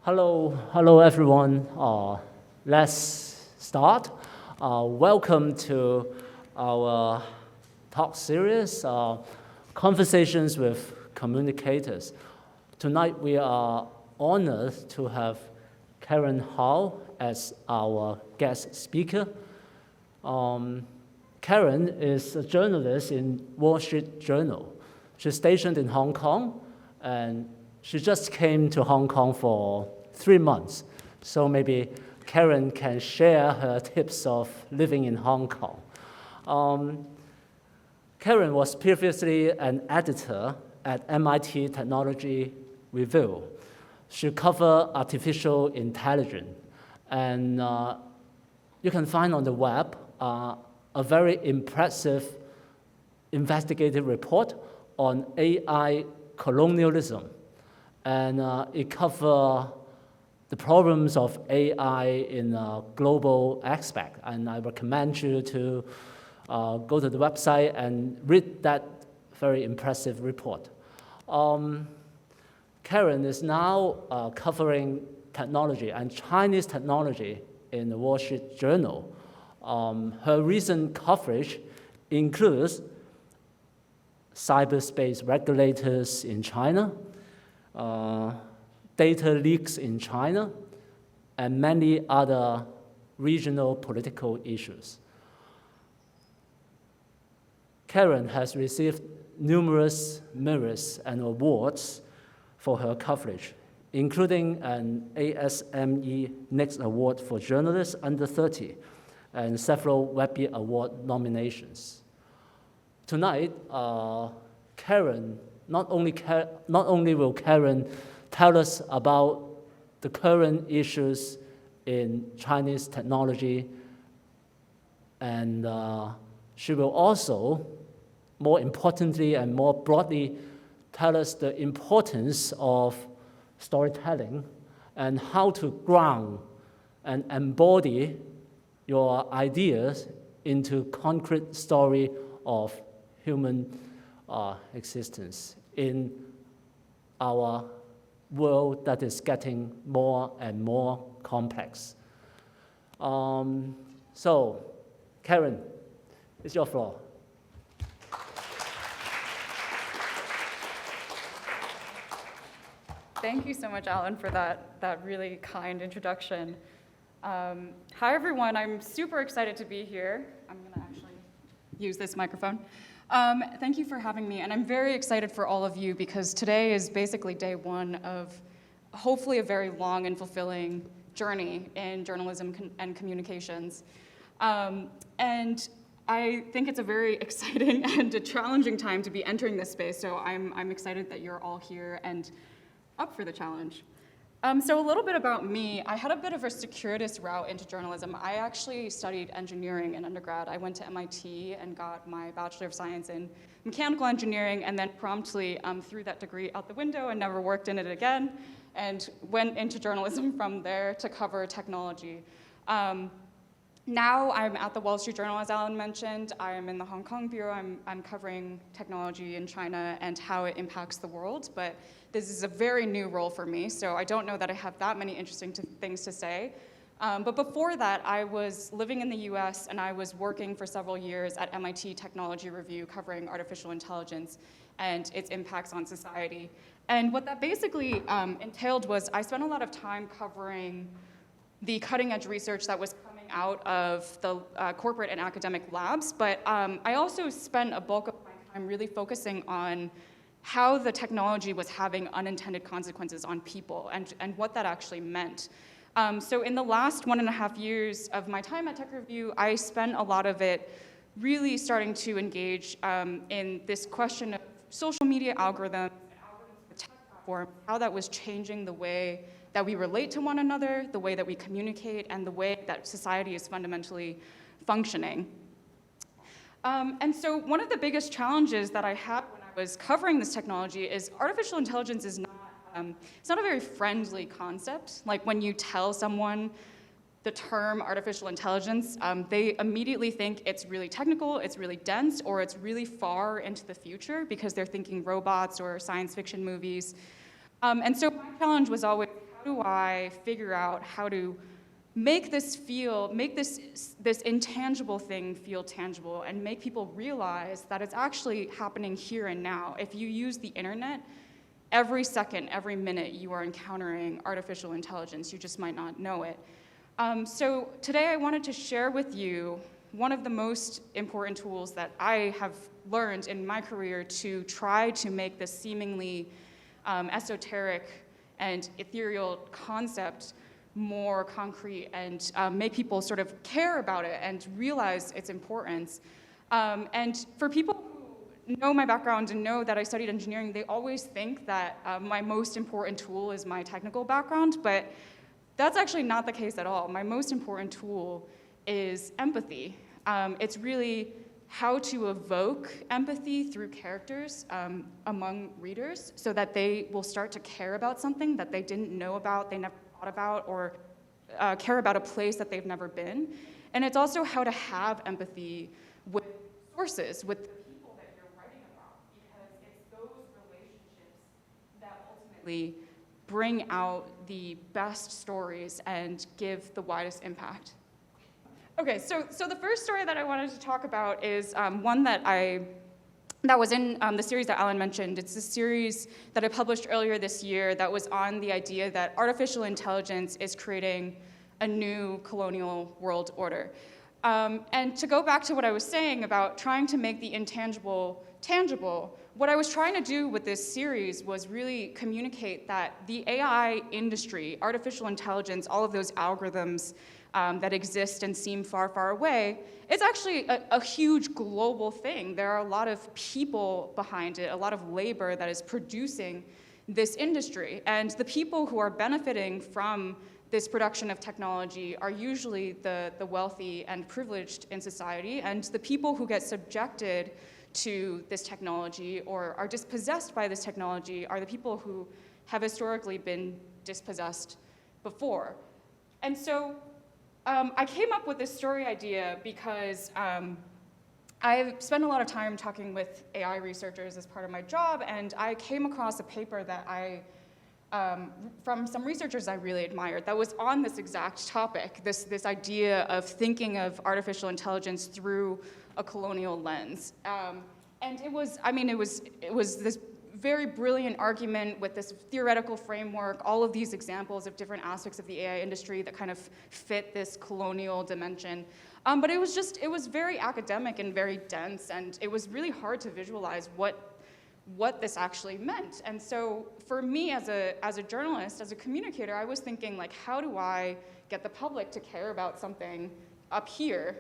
Hello everyone. Let's start. Welcome to our talk series, Conversations with Communicators. Tonight we are honored to have Karen Hao as our guest speaker. Karen is a journalist in Wall Street Journal. She's stationed in Hong Kong, and she just came to Hong Kong for 3 months. So maybe Karen can share her tips of living in Hong Kong. Karen was previously an editor at MIT Technology Review. She covered artificial intelligence, and you can find on the web a very impressive investigative report on AI colonialism. And it covers the problems of AI in a global aspect. And I recommend you to go to the website and read that very impressive report. Karen is now covering technology and Chinese technology in the Wall Street Journal. Her recent coverage includes cyberspace regulators in China, data leaks in China, and many other regional political issues. Karen has received numerous mirrors and awards for her coverage, including an ASME Next Award for Journalists Under 30 and several Webby Award nominations. Tonight, Karen, not only will Karen tell us about the current issues in Chinese technology, and she will also, more importantly and more broadly, tell us the importance of storytelling and how to ground and embody your ideas into concrete story of human existence in our world that is getting more and more complex. So, Karen, it's your floor. Thank you so much, Alan, for that really kind introduction. Hi, everyone. I'm super excited to be here. I'm going to actually use this microphone. Thank you for having me, and I'm very excited for all of you because today is basically day one of hopefully a very long and fulfilling journey in journalism and communications. And I think it's a very exciting and a challenging time to be entering this space, so I'm excited that you're all here and up for the challenge. So a little bit about me. I had a bit of a circuitous route into journalism. I actually studied engineering in undergrad. I went to MIT and got my Bachelor of Science in Mechanical Engineering, and then promptly threw that degree out the window and never worked in it again, and went into journalism from there to cover technology. Now I'm at the Wall Street Journal, as Alan mentioned. I am in the Hong Kong bureau. I'm covering technology in China and how it impacts the world, but this is a very new role for me, so I don't know that I have that many interesting things to say. But before that, I was living in the US, and I was working for several years at MIT Technology Review covering artificial intelligence and its impacts on society. And what that basically entailed was I spent a lot of time covering the cutting-edge research that was coming out of the corporate and academic labs, but I also spent a bulk of my time really focusing on how the technology was having unintended consequences on people and what that actually meant. So in the last 1.5 years of my time at Tech Review, I spent a lot of it really starting to engage in this question of social media algorithms and algorithms with tech platforms, how that was changing the way that we relate to one another, the way that we communicate, and the way that society is fundamentally functioning. And so one of the biggest challenges that I had when I was covering this technology is artificial intelligence is not, it's not a very friendly concept. Like when you tell someone the term artificial intelligence, they immediately think it's really technical, it's really dense, or it's really far into the future because they're thinking robots or science fiction movies. And so my challenge was always, how do I figure out how to make this intangible thing feel tangible and make people realize that it's actually happening here and now. If you use the internet, every second, every minute, you are encountering artificial intelligence. You just might not know it. So today I wanted to share with you one of the most important tools that I have learned in my career to try to make this seemingly esoteric and ethereal concept more concrete and make people sort of care about it and realize its importance. And for people who know my background and know that I studied engineering, they always think that my most important tool is my technical background, but that's actually not the case at all. My most important tool is empathy. It's really how to evoke empathy through characters among readers so that they will start to care about something that they didn't know about, they never thought about, or care about a place that they've never been. And it's also how to have empathy with sources, with the people that you're writing about, because it's those relationships that ultimately bring out the best stories and give the widest impact. Okay, so the first story that I wanted to talk about is one that was in the series that Alan mentioned. It's a series that I published earlier this year that was on the idea that artificial intelligence is creating a new colonial world order. And to go back to what I was saying about trying to make the intangible tangible, what I was trying to do with this series was really communicate that the AI industry, artificial intelligence, all of those algorithms that exist and seem far, far away, it's actually a huge global thing. There are a lot of people behind it, a lot of labor that is producing this industry. And the people who are benefiting from this production of technology are usually the wealthy and privileged in society, and the people who get subjected to this technology or are dispossessed by this technology are the people who have historically been dispossessed before. And so I came up with this story idea because I spent a lot of time talking with AI researchers as part of my job, and I came across a paper that from some researchers I really admired that was on this exact topic, this idea of thinking of artificial intelligence through a colonial lens. And it was this very brilliant argument with this theoretical framework, all of these examples of different aspects of the AI industry that kind of fit this colonial dimension. But it was very academic and very dense, and it was really hard to visualize what this actually meant. And so for me as a journalist, as a communicator, I was thinking, like, how do I get the public to care about something up here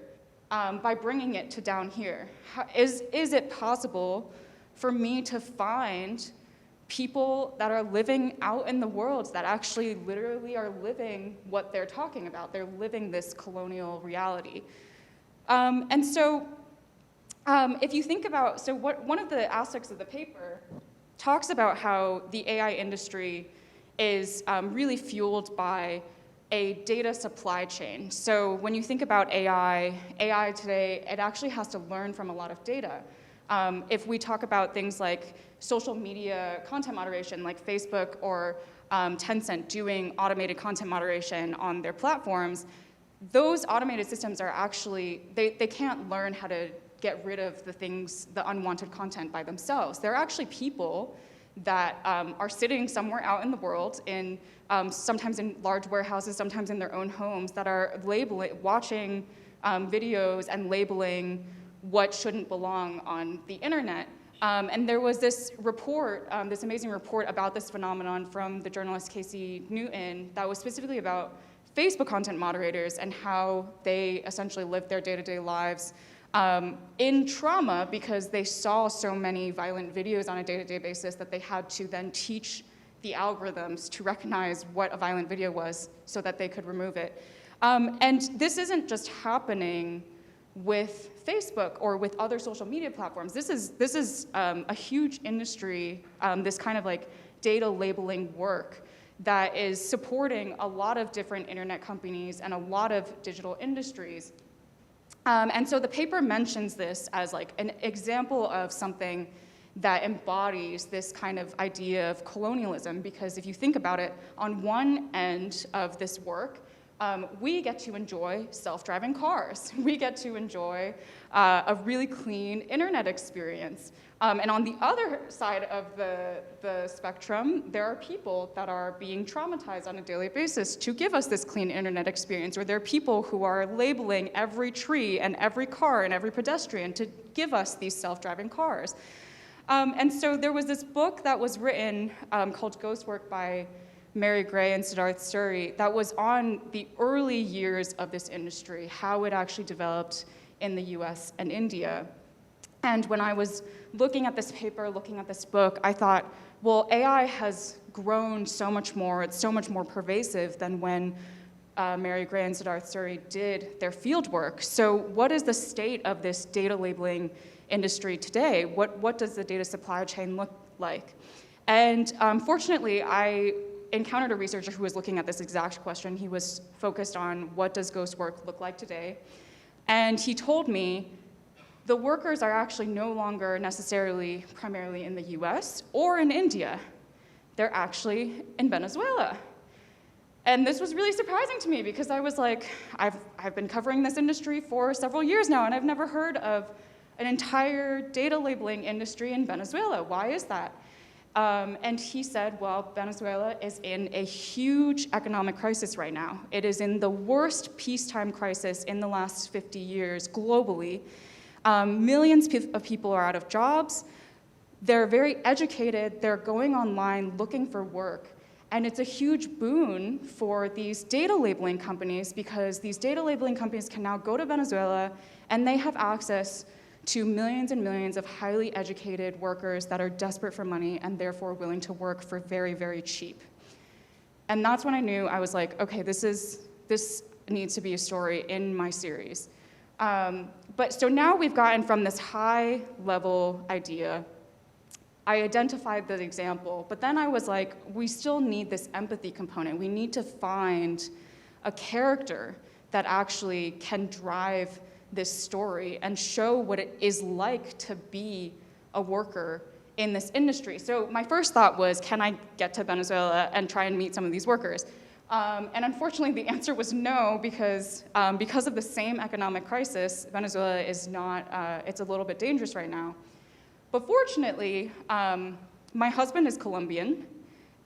by bringing it to down here? Is it possible for me to find people that are living out in the world that actually literally are living what they're talking about? They're living this colonial reality. And so if you think about, one of the aspects of the paper talks about how the AI industry is really fueled by a data supply chain. So when you think about AI today, it actually has to learn from a lot of data. If we talk about things like social media content moderation, like Facebook or Tencent doing automated content moderation on their platforms, those automated systems are actually, they can't learn how to get rid of the unwanted content by themselves. They're actually people that are sitting somewhere out in the world, sometimes in large warehouses, sometimes in their own homes, that are watching videos and labeling what shouldn't belong on the internet. And there was this report, this amazing report about this phenomenon from the journalist Casey Newton that was specifically about Facebook content moderators and how they essentially lived their day-to-day lives in trauma because they saw so many violent videos on a day-to-day basis that they had to then teach the algorithms to recognize what a violent video was so that they could remove it. And this isn't just happening with Facebook or with other social media platforms. This is a huge industry, this kind of like data labeling work that is supporting a lot of different internet companies and a lot of digital industries. And so the paper mentions this as like an example of something that embodies this kind of idea of colonialism, because if you think about it, on one end of this work, we get to enjoy self-driving cars. We get to enjoy a really clean internet experience. And on the other side of the spectrum, there are people that are being traumatized on a daily basis to give us this clean internet experience, or there are people who are labeling every tree and every car and every pedestrian to give us these self-driving cars. And so there was this book that was written called Ghost Work by Mary Gray and Siddharth Suri that was on the early years of this industry, how it actually developed in the US and India. And when I was looking at this paper, looking at this book, I thought, well, AI has grown so much more, it's so much more pervasive than when Mary Gray and Siddharth Suri did their field work. So what is the state of this data labeling industry today? What does the data supply chain look like? And fortunately, I encountered a researcher who was looking at this exact question. He was focused on what does ghost work look like today? And he told me the workers are actually no longer necessarily primarily in the US or in India. They're actually in Venezuela. And this was really surprising to me because I was like, I've been covering this industry for several years now, and I've never heard of an entire data labeling industry in Venezuela. Why is that? And he said, well, Venezuela is in a huge economic crisis right now. It is in the worst peacetime crisis in the last 50 years globally. Millions of people are out of jobs. They're very educated. They're going online looking for work. And it's a huge boon for these data labeling companies because these data labeling companies can now go to Venezuela and they have access to millions and millions of highly educated workers that are desperate for money and therefore willing to work for very, very cheap. And that's when I knew, I was like, okay, this needs to be a story in my series. But so now we've gotten from this high level idea, I identified the example, but then I was like, we still need this empathy component. We need to find a character that actually can drive this story and show what it is like to be a worker in this industry. So my first thought was, can I get to Venezuela and try and meet some of these workers? And unfortunately, the answer was no, because of the same economic crisis, Venezuela is not, it's a little bit dangerous right now. But fortunately, my husband is Colombian,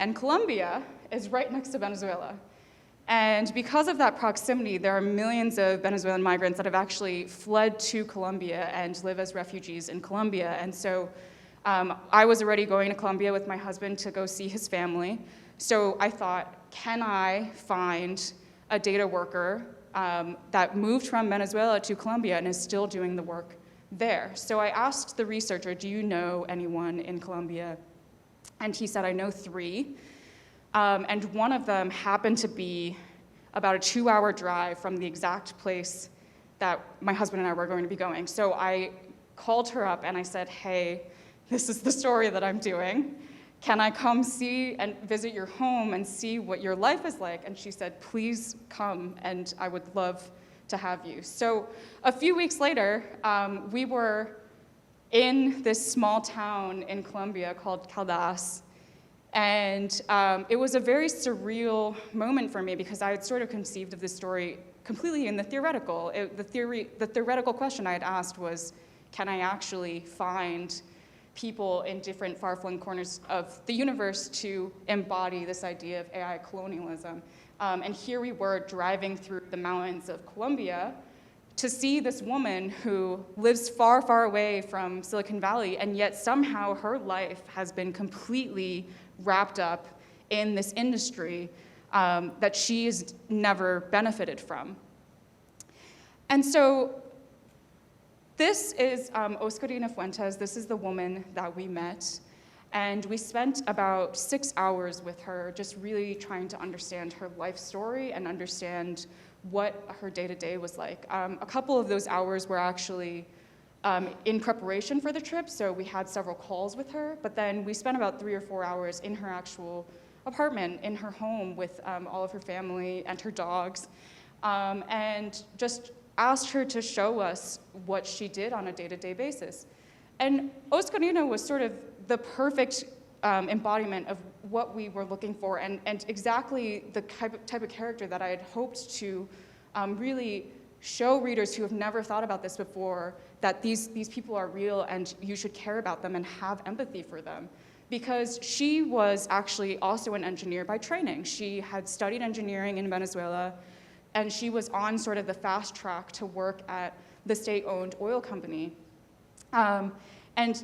and Colombia is right next to Venezuela. And because of that proximity, there are millions of Venezuelan migrants that have actually fled to Colombia and live as refugees in Colombia. And so I was already going to Colombia with my husband to go see his family. So I thought, can I find a data worker that moved from Venezuela to Colombia and is still doing the work there? So I asked the researcher, do you know anyone in Colombia? And he said, I know 3. And one of them happened to be about a 2-hour drive from the exact place that my husband and I were going to be going. So I called her up and I said, hey, this is the story that I'm doing. Can I come see and visit your home and see what your life is like? And she said, please come, and I would love to have you. So a few weeks later, we were in this small town in Colombia called Caldas. And it was a very surreal moment for me because I had sort of conceived of this story completely in the theoretical. The theoretical question I had asked was, can I actually find people in different far-flung corners of the universe to embody this idea of AI colonialism? And here we were driving through the mountains of Colombia to see this woman who lives far, far away from Silicon Valley, and yet somehow her life has been completely wrapped up in this industry that she's never benefited from. And so this is Oscarina Fuentes. This is the woman that we met. And we spent about 6 hours with her just really trying to understand her life story and understand what her day-to-day was like. A couple of those hours were actually in preparation for the trip, so we had several calls with her, but then we spent about 3 or 4 hours in her actual apartment, in her home with all of her family and her dogs, and just asked her to show us what she did on a day-to-day basis. And Oscarina was sort of the perfect embodiment of what we were looking for, and exactly the type of character that I had hoped to really show readers who have never thought about this before that these people are real and you should care about them and have empathy for them. Because she was actually also an engineer by training. She had studied engineering in Venezuela, and she was on sort of the fast track to work at the state-owned oil company. And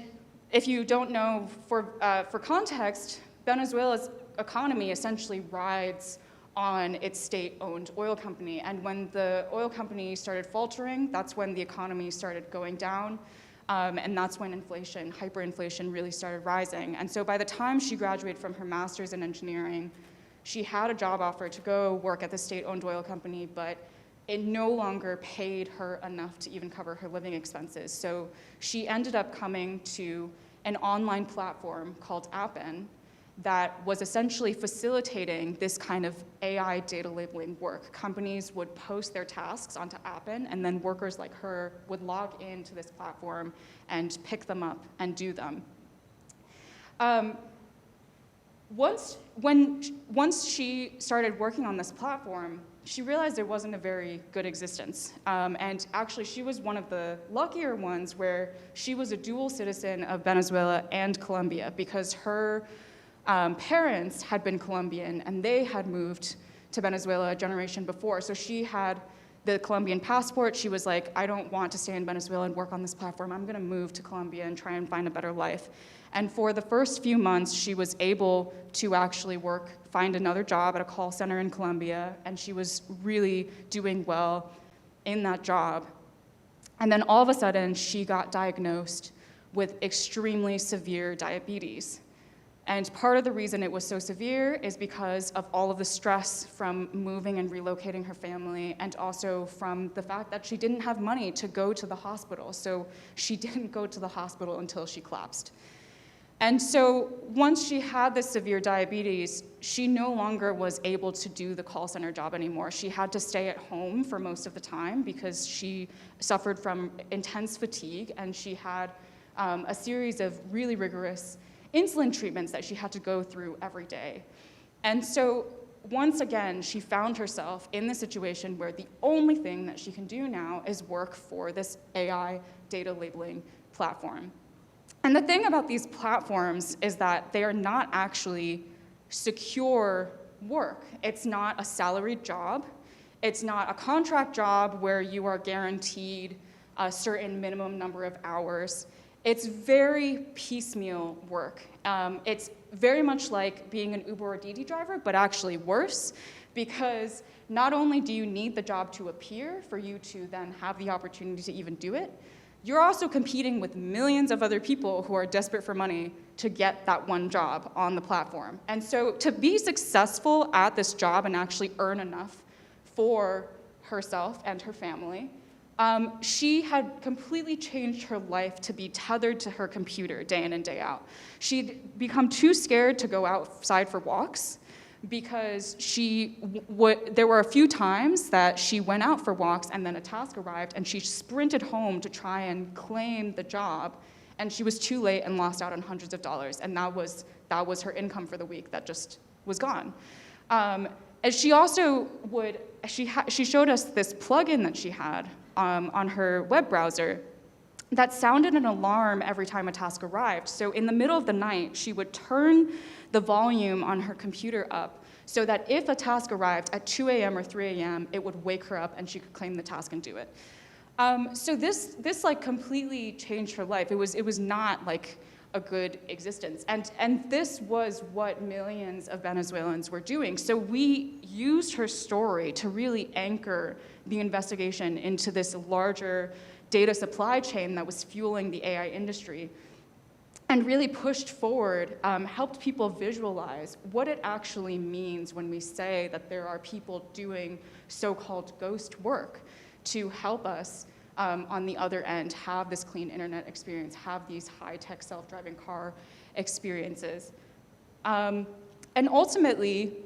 if you don't know, for context, Venezuela's economy essentially rides on its state-owned oil company. And when the oil company started faltering, that's when the economy started going down. And that's when inflation, hyperinflation, really started rising. And so by the time she graduated from her master's in engineering, she had a job offer to go work at the state-owned oil company, but it no longer paid her enough to even cover her living expenses. So she ended up coming to an online platform called Appen that was essentially facilitating this kind of AI data labeling work. Companies would post their tasks onto Appen, and then workers like her would log into this platform and pick them up and do them. Once she started working on this platform, she realized it wasn't a very good existence. And actually, she was one of the luckier ones where she was a dual citizen of Venezuela and Colombia, because her parents had been Colombian and they had moved to Venezuela a generation before. So she had the Colombian passport. She was like, I don't want to stay in Venezuela and work on this platform. I'm gonna move to Colombia and try and find a better life. And for the first few months, she was able to actually find another job at a call center in Colombia, and she was really doing well in that job. And then all of a sudden, she got diagnosed with extremely severe diabetes. And part of the reason it was so severe is because of all of the stress from moving and relocating her family, and also from the fact that she didn't have money to go to the hospital. So she didn't go to the hospital until she collapsed. And so once she had this severe diabetes, she no longer was able to do the call center job anymore. She had to stay at home for most of the time because she suffered from intense fatigue, and she had a series of really rigorous insulin treatments that she had to go through every day. And so once again, she found herself in the situation where the only thing that she can do now is work for this AI data labeling platform. And the thing about these platforms is that they are not actually secure work. It's not a salaried job. It's not a contract job where you are guaranteed a certain minimum number of hours. It's very piecemeal work. It's very much like being an Uber or Didi driver, but actually worse, because not only do you need the job to appear for you to then have the opportunity to even do it, you're also competing with millions of other people who are desperate for money to get that one job on the platform. And so to be successful at this job and actually earn enough for herself and her family, she had completely changed her life to be tethered to her computer day in and day out. She'd become too scared to go outside for walks because there were a few times that she went out for walks and then a task arrived and she sprinted home to try and claim the job, and she was too late and lost out on hundreds of dollars, and that was her income for the week that just was gone. And she also she showed us this plugin that she had on her web browser that sounded an alarm every time a task arrived. So in the middle of the night, she would turn the volume on her computer up so that if a task arrived at 2 a.m. or 3 a.m., it would wake her up and she could claim the task and do it. So this like completely changed her life. It was not like a good existence. And this was what millions of Venezuelans were doing. So we used her story to really anchor the investigation into this larger data supply chain that was fueling the AI industry, and really pushed forward, helped people visualize what it actually means when we say that there are people doing so-called ghost work to help us on the other end have this clean internet experience, have these high-tech self-driving car experiences. And ultimately,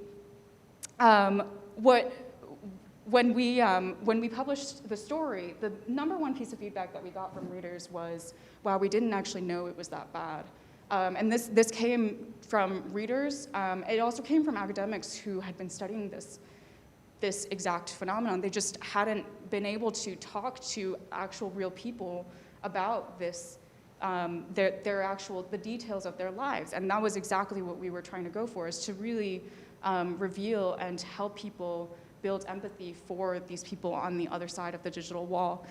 when we published the story, the #1 piece of feedback that we got from readers was, wow, we didn't actually know it was that bad. And this came from readers. It also came from academics who had been studying this exact phenomenon. They just hadn't been able to talk to actual real people about this, the details of their lives. And that was exactly what we were trying to go for, is to really reveal and help people build empathy for these people on the other side of the digital wall.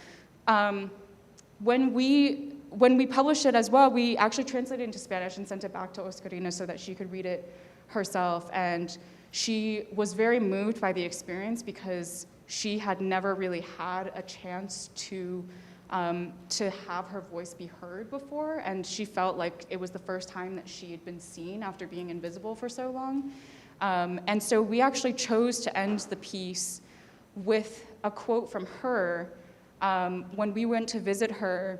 When we published it as well, we actually translated it into Spanish and sent it back to Oscarina so that she could read it herself. And she was very moved by the experience because she had never really had a chance to have her voice be heard before, and she felt like it was the first time that she had been seen after being invisible for so long. And so we actually chose to end the piece with a quote from her. When we went to visit her,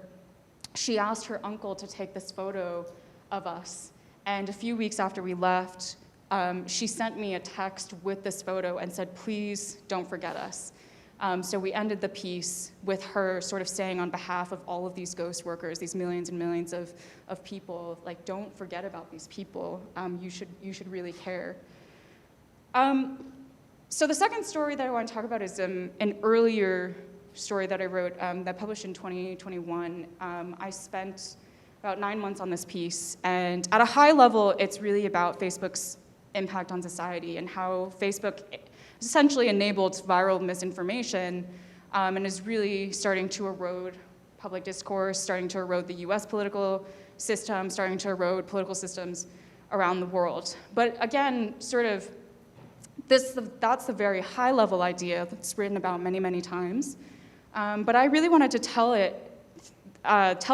she asked her uncle to take this photo of us. And a few weeks after we left, she sent me a text with this photo and said, please don't forget us. So we ended the piece with her sort of saying on behalf of all of these ghost workers, these millions and millions of people, like, don't forget about these people. You should really care. So the second story that I want to talk about is an earlier story that I wrote that published in 2021. I spent about 9 months on this piece, and at a high level, it's really about Facebook's impact on society and how Facebook essentially enabled viral misinformation and is really starting to erode public discourse, starting to erode the US political system, starting to erode political systems around the world. But again, sort of, that's the very high level idea that's written about many, many times. But I really wanted to tell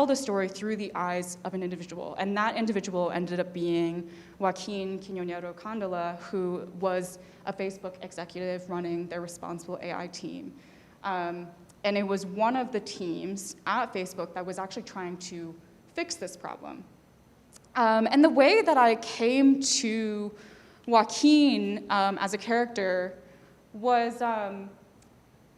the story through the eyes of an individual, and that individual ended up being Joaquin Quiñonero Candela, who was a Facebook executive running their responsible AI team. And it was one of the teams at Facebook that was actually trying to fix this problem. And the way that I came to Joaquin as a character was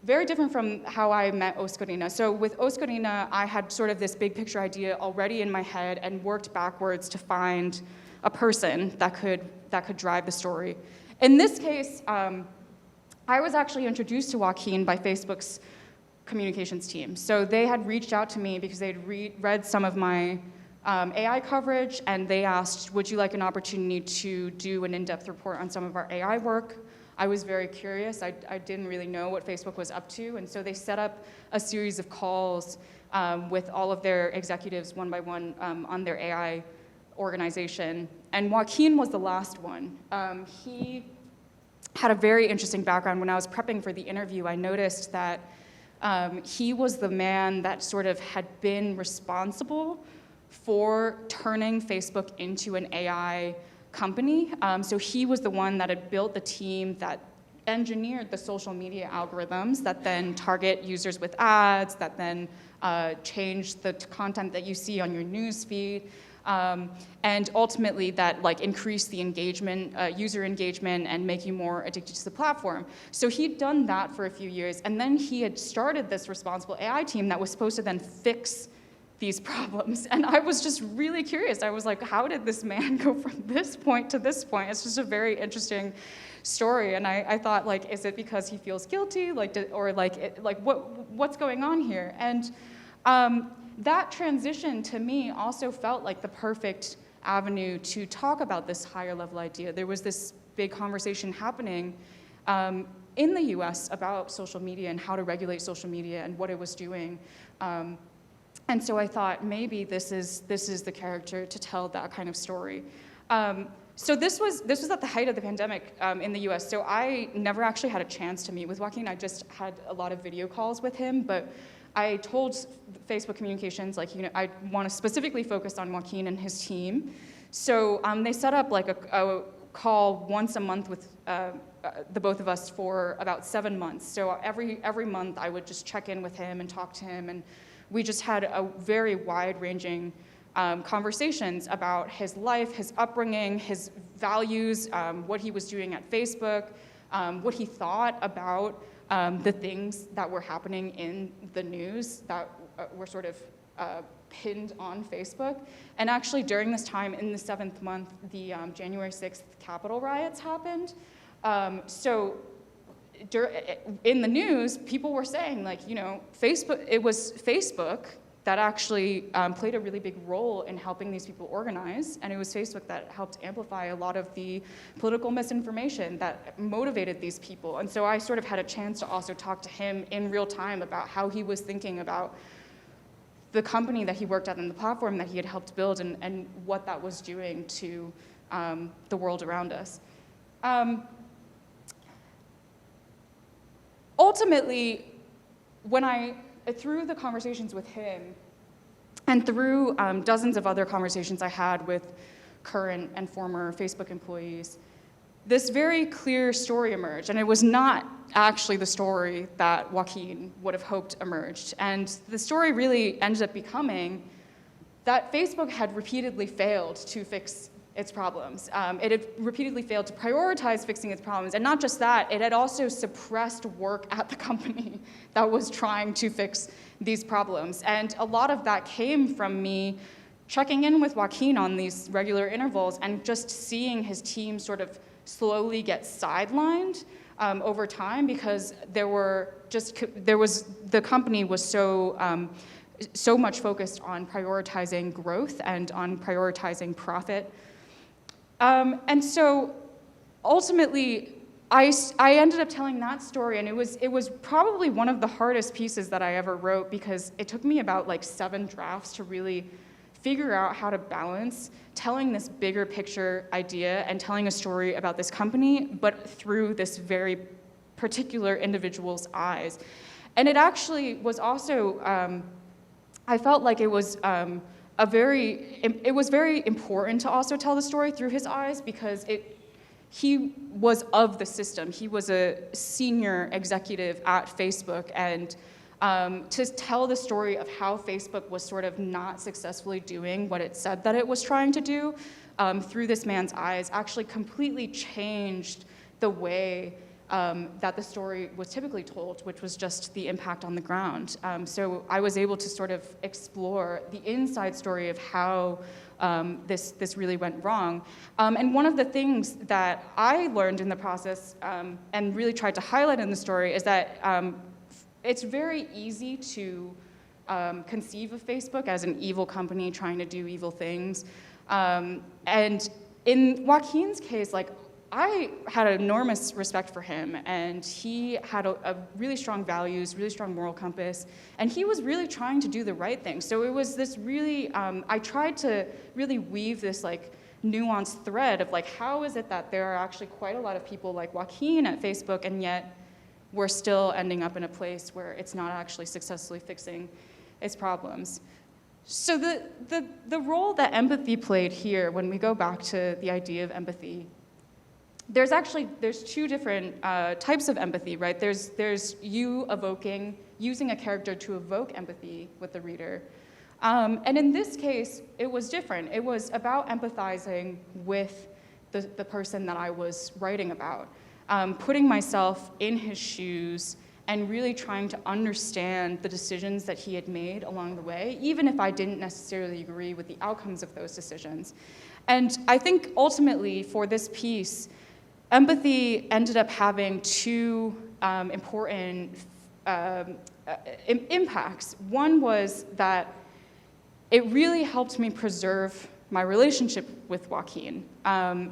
very different from how I met Oscarina. So with Oscarina, I had sort of this big picture idea already in my head and worked backwards to find a person that could drive the story. In this case, I was actually introduced to Joaquin by Facebook's communications team. So they had reached out to me because they'd read some of my AI coverage, and they asked, would you like an opportunity to do an in-depth report on some of our AI work? I was very curious. I didn't really know what Facebook was up to, and so they set up a series of calls with all of their executives one by one on their AI organization. And Joaquin was the last one. He had a very interesting background. When I was prepping for the interview, I noticed that he was the man that sort of had been responsible for turning Facebook into an AI company. So he was the one that had built the team that engineered the social media algorithms that then target users with ads, that then change the content that you see on your news feed, and ultimately that increase the engagement, user engagement, and make you more addicted to the platform. So he'd done that for a few years, and then he had started this responsible AI team that was supposed to then fix these problems. And I was just really curious. I was like, how did this man go from this point to this point? It's just a very interesting story. And I thought, is it because he feels guilty? What's going on here? And that transition to me also felt like the perfect avenue to talk about this higher level idea. There was this big conversation happening in the US about social media and how to regulate social media and what it was doing. And so I thought maybe this is the character to tell that kind of story. So this was at the height of the pandemic in the US. So I never actually had a chance to meet with Joaquin. I just had a lot of video calls with him. But I told Facebook Communications, I want to specifically focus on Joaquin and his team. So they set up a call once a month with the both of us for about 7 months. So every month I would just check in with him and talk to him, and we just had a very wide-ranging conversations about his life, his upbringing, his values, what he was doing at Facebook, what he thought about the things that were happening in the news that were sort of pinned on Facebook. And actually during this time, in the 7th month, the January 6th Capitol riots happened. In the news, people were saying, like, you know, it was Facebook that actually played a really big role in helping these people organize, and it was Facebook that helped amplify a lot of the political misinformation that motivated these people. And so I sort of had a chance to also talk to him in real time about how he was thinking about the company that he worked at and the platform that he had helped build, and what that was doing to the world around us. Ultimately, through the conversations with him and through dozens of other conversations I had with current and former Facebook employees, this very clear story emerged, and it was not actually the story that Joaquin would have hoped emerged. And the story really ended up becoming that Facebook had repeatedly failed to fix its problems. It had repeatedly failed to prioritize fixing its problems, and not just that, it had also suppressed work at the company that was trying to fix these problems. And a lot of that came from me checking in with Joaquin on these regular intervals and just seeing his team sort of slowly get sidelined over time, because the company was so much focused on prioritizing growth and on prioritizing profit. And so ultimately, I ended up telling that story, and it was probably one of the hardest pieces that I ever wrote, because it took me about like 7 drafts to really figure out how to balance telling this bigger picture idea and telling a story about this company, but through this very particular individual's eyes. And it actually was also, I felt like it was it was very important to also tell the story through his eyes, because he was of the system. He was a senior executive at Facebook, and to tell the story of how Facebook was sort of not successfully doing what it said that it was trying to do through this man's eyes actually completely changed the way that the story was typically told, which was just the impact on the ground. So I was able to sort of explore the inside story of how this really went wrong. And one of the things that I learned in the process and really tried to highlight in the story is that it's very easy to conceive of Facebook as an evil company trying to do evil things. And in Joaquin's case, like, I had enormous respect for him, and he had a really strong values, really strong moral compass, and he was really trying to do the right thing. So it was this really, I tried to really weave this like nuanced thread of like, how is it that there are actually quite a lot of people like Joaquin at Facebook, and yet we're still ending up in a place where it's not actually successfully fixing its problems. So the role that empathy played here, when we go back to the idea of empathy, there's 2 different types of empathy, right? There's you using a character to evoke empathy with the reader. And in this case, it was different. It was about empathizing with the person that I was writing about, putting myself in his shoes and really trying to understand the decisions that he had made along the way, even if I didn't necessarily agree with the outcomes of those decisions. And I think ultimately for this piece, empathy ended up having 2 important impacts. One was that it really helped me preserve my relationship with Joaquin.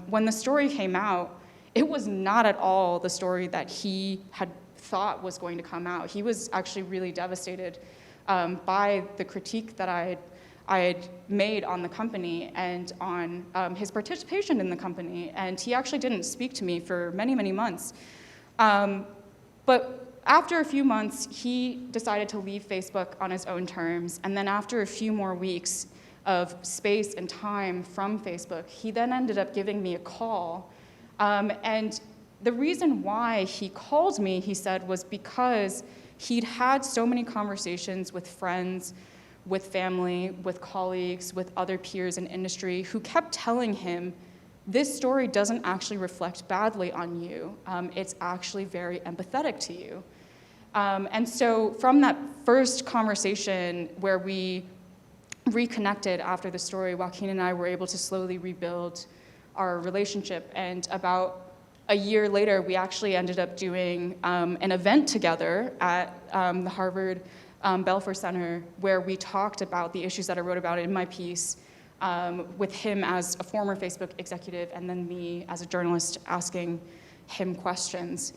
When the story came out, it was not at all the story that he had thought was going to come out. He was actually really devastated by the critique that I had made on the company and on his participation in the company, and he actually didn't speak to me for many, many months. But after a few months, he decided to leave Facebook on his own terms, and then after a few more weeks of space and time from Facebook, he then ended up giving me a call. And the reason why he called me, he said, was because he'd had so many conversations with friends, with family, with colleagues, with other peers in industry who kept telling him, this story doesn't actually reflect badly on you. It's actually very empathetic to you. And so from that first conversation where we reconnected after the story, Joaquin and I were able to slowly rebuild our relationship. And about a year later, we actually ended up doing an event together at the Harvard Belfer Center, where we talked about the issues that I wrote about in my piece, with him as a former Facebook executive and then me as a journalist asking him questions.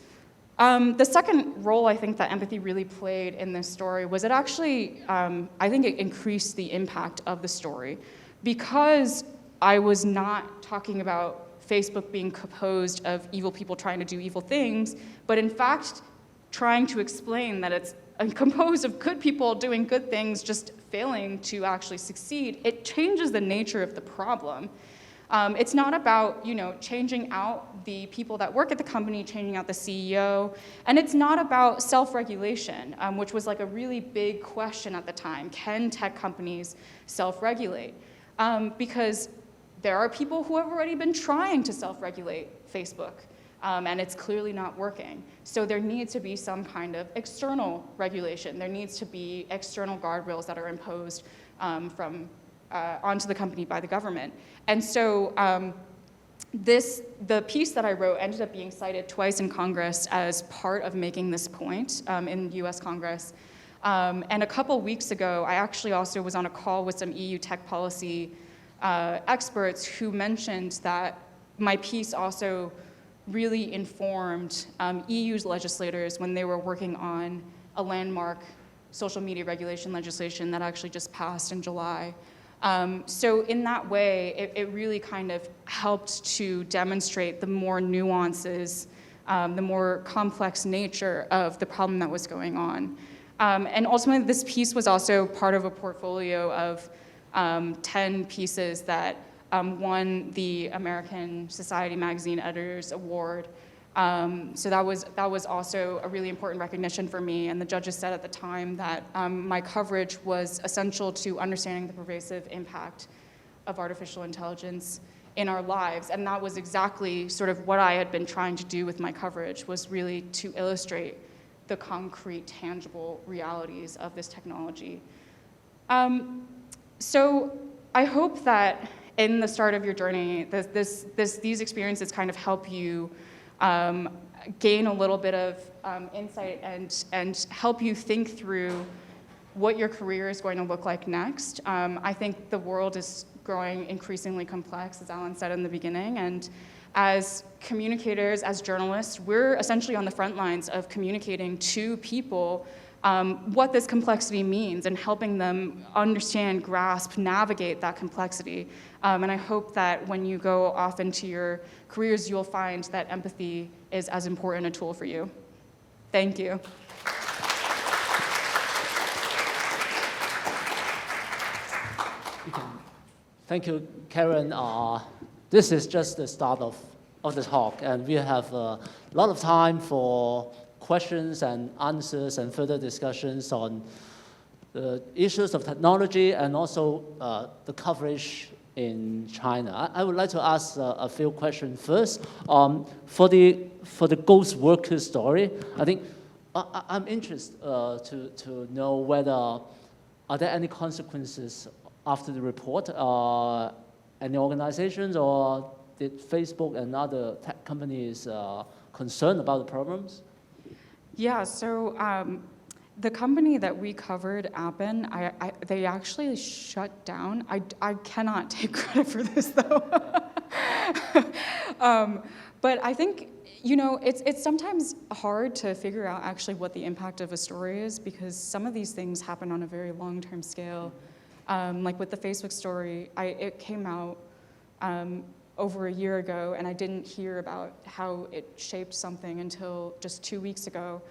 The second role I think that empathy really played in this story was it actually, I think it increased the impact of the story, because I was not talking about Facebook being composed of evil people trying to do evil things, but in fact trying to explain that it's composed of good people doing good things, just failing to actually succeed. It changes the nature of the problem. It's not about, changing out the people that work at the company, changing out the CEO, and it's not about self-regulation, which was like a really big question at the time. Can tech companies self-regulate? Because there are people who have already been trying to self-regulate Facebook, and it's clearly not working. So there needs to be some kind of external regulation. There needs to be external guardrails that are imposed onto the company by the government. And so the piece that I wrote ended up being cited twice in Congress as part of making this point in US Congress. And a couple weeks ago, I actually also was on a call with some EU tech policy experts who mentioned that my piece also really informed EU's legislators when they were working on a landmark social media regulation legislation that actually just passed in July. So in that way, it really kind of helped to demonstrate the more nuances, the more complex nature of the problem that was going on. And ultimately, this piece was also part of a portfolio of 10 pieces that won the American Society Magazine Editors Award. So that was also a really important recognition for me, and the judges said at the time that my coverage was essential to understanding the pervasive impact of artificial intelligence in our lives, and that was exactly sort of what I had been trying to do with my coverage, was really to illustrate the concrete, tangible realities of this technology. So I hope that in the start of your journey, these experiences kind of help you gain a little bit of insight and help you think through what your career is going to look like next. I think the world is growing increasingly complex, as Alan said in the beginning, and as communicators, as journalists, we're essentially on the front lines of communicating to people what this complexity means and helping them understand, grasp, navigate that complexity. And I hope that when you go off into your careers, you'll find that empathy is as important a tool for you. Thank you. Thank you, Karen. This is just the start of the talk, and we have a lot of time for questions and answers and further discussions on the issues of technology and also the coverage in China. I would like to ask a few questions first. For the ghost worker story, I think I'm interested to know whether are there any consequences after the report, any organizations, or did Facebook and other tech companies concerned about the problems? Yeah, so the company that we covered, Appen, they actually shut down. I cannot take credit for this, though. But I think, it's sometimes hard to figure out actually what the impact of a story is, because some of these things happen on a very long-term scale. Like with the Facebook story, it came out over a year ago, and I didn't hear about how it shaped something until just 2 weeks ago.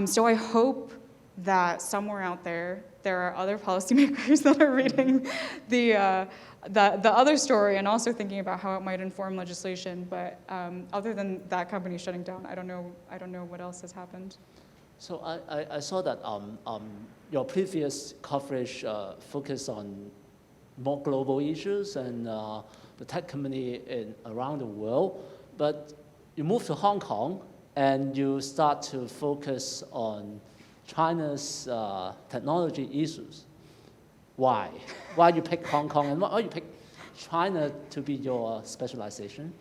So I hope that somewhere out there are other policymakers that are reading the other story and also thinking about how it might inform legislation. But other than that company shutting down, I don't know what else has happened. So I saw that your previous coverage focused on more global issues and the tech company around the world, but you moved to Hong Kong and you start to focus on China's technology issues. Why? Why you pick Hong Kong and why you pick China to be your specialization?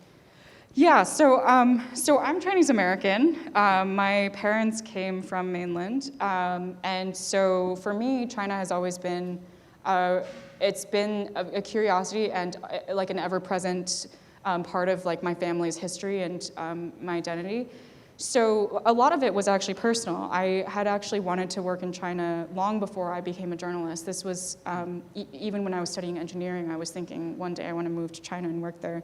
Yeah, so I'm Chinese American. My parents came from mainland, and so for me, China has always been, it's been a curiosity and like an ever-present part of like my family's history and my identity. So a lot of it was actually personal. I had actually wanted to work in China long before I became a journalist. This was, even when I was studying engineering, I was thinking one day I want to move to China and work there.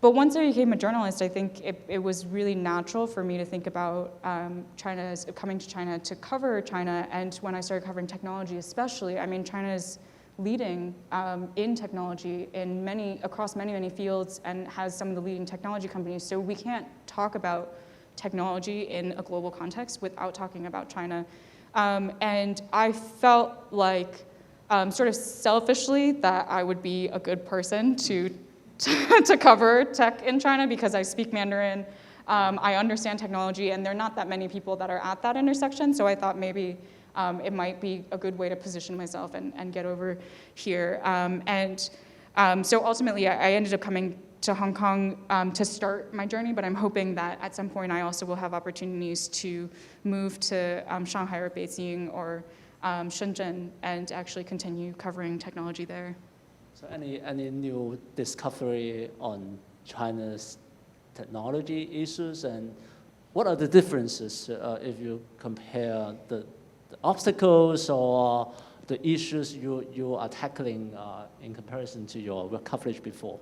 But once I became a journalist, I think it was really natural for me to think about coming to China to cover China. And when I started covering technology especially, I mean, China is leading in technology across many fields and has some of the leading technology companies. So we can't talk about technology in a global context without talking about China. And I felt like, sort of selfishly, that I would be a good person to cover tech in China because I speak Mandarin, I understand technology, and there are not that many people that are at that intersection. So I thought maybe it might be a good way to position myself and get over here. So ultimately, I ended up coming to Hong Kong to start my journey, but I'm hoping that at some point I also will have opportunities to move to Shanghai or Beijing or Shenzhen and actually continue covering technology there. So any new discovery on China's technology issues, and what are the differences if you compare the obstacles or the issues you are tackling in comparison to your work coverage before?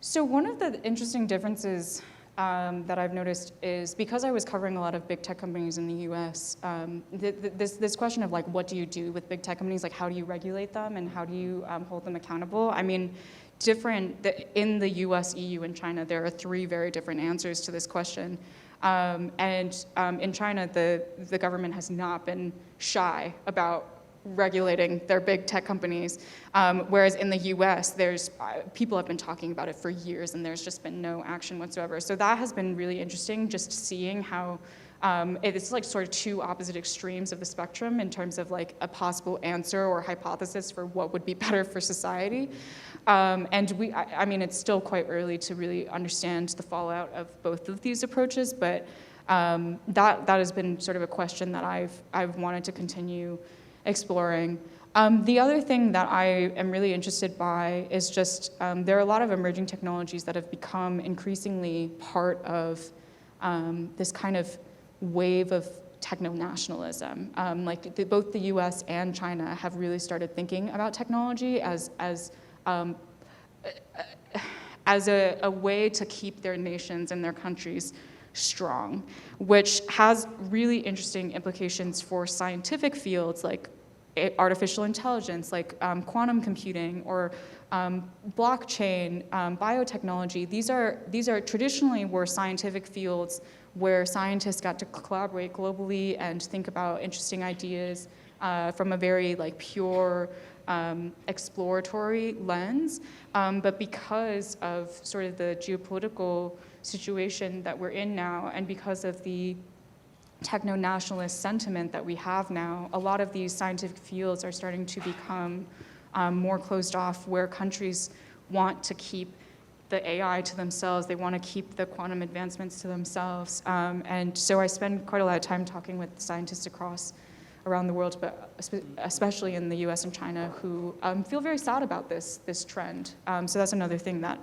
So one of the interesting differences that I've noticed is because I was covering a lot of big tech companies in the US, this question of like, what do you do with big tech companies? Like, how do you regulate them and how do you hold them accountable? I mean, in the US, EU, and China, there are three very different answers to this question. In China, the government has not been shy about regulating their big tech companies, whereas in the US, people have been talking about it for years and there's just been no action whatsoever. So that has been really interesting, just seeing how it's like sort of two opposite extremes of the spectrum in terms of like a possible answer or hypothesis for what would be better for society. I mean, it's still quite early to really understand the fallout of both of these approaches, but that has been sort of a question that I've wanted to continue exploring. The other thing that I am really interested by is just there are a lot of emerging technologies that have become increasingly part of this kind of wave of techno-nationalism. Both the US and China have really started thinking about technology as a way to keep their nations and their countries strong, which has really interesting implications for scientific fields like artificial intelligence, like quantum computing or blockchain, biotechnology. These are traditionally were scientific fields where scientists got to collaborate globally and think about interesting ideas from a very like pure exploratory lens. But because of sort of the geopolitical situation that we're in now, and because of the techno-nationalist sentiment that we have now, a lot of these scientific fields are starting to become more closed off, where countries want to keep the AI to themselves, they want to keep the quantum advancements to themselves. And so I spend quite a lot of time talking with scientists around the world, but especially in the US and China, who feel very sad about this trend. So that's another thing that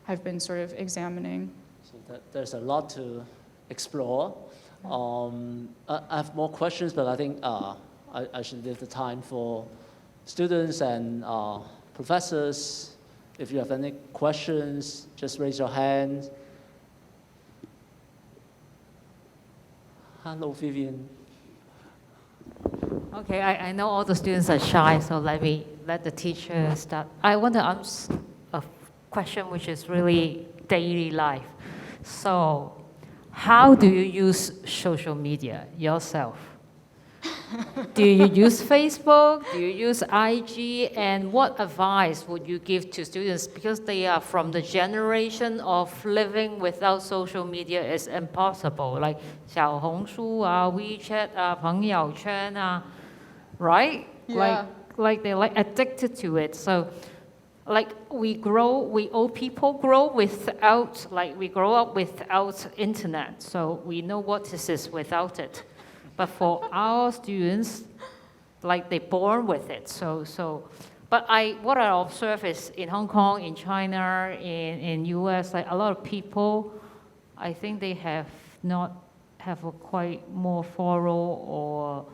I've been sort of examining. So there's a lot to explore. I have more questions, but I think I should leave the time for students and professors. If you have any questions, just raise your hand. Hello, Vivian. Okay, I know all the students are shy, so let the teacher start. I want to ask a question which is really daily life. So, how do you use social media yourself? Do you use Facebook? Do you use IG? And what advice would you give to students? Because they are from the generation of living without social media is impossible. Like 小红書 WeChat 朋友圈 right? Yeah. Like they're like addicted to it. So like we old people grow without, like we grow up without internet. So we know what this is without it. But for our students, like they're born with it. But what I observe is in Hong Kong, in China, in US, like a lot of people, I think they have a quite more thorough or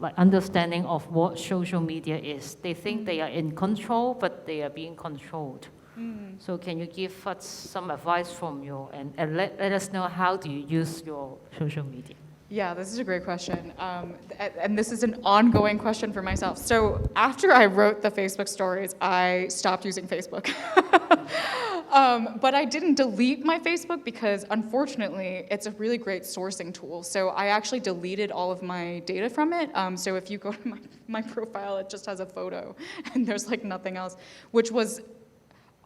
like understanding of what social media is. They think they are in control, but they are being controlled. So can you give us some advice from you and let us know how do you use your social media? Yeah, this is a great question. And this is an ongoing question for myself. So after I wrote the Facebook stories, I stopped using Facebook. But I didn't delete my Facebook because unfortunately, it's a really great sourcing tool. So I actually deleted all of my data from it. So if you go to my profile, it just has a photo and there's like nothing else, which was,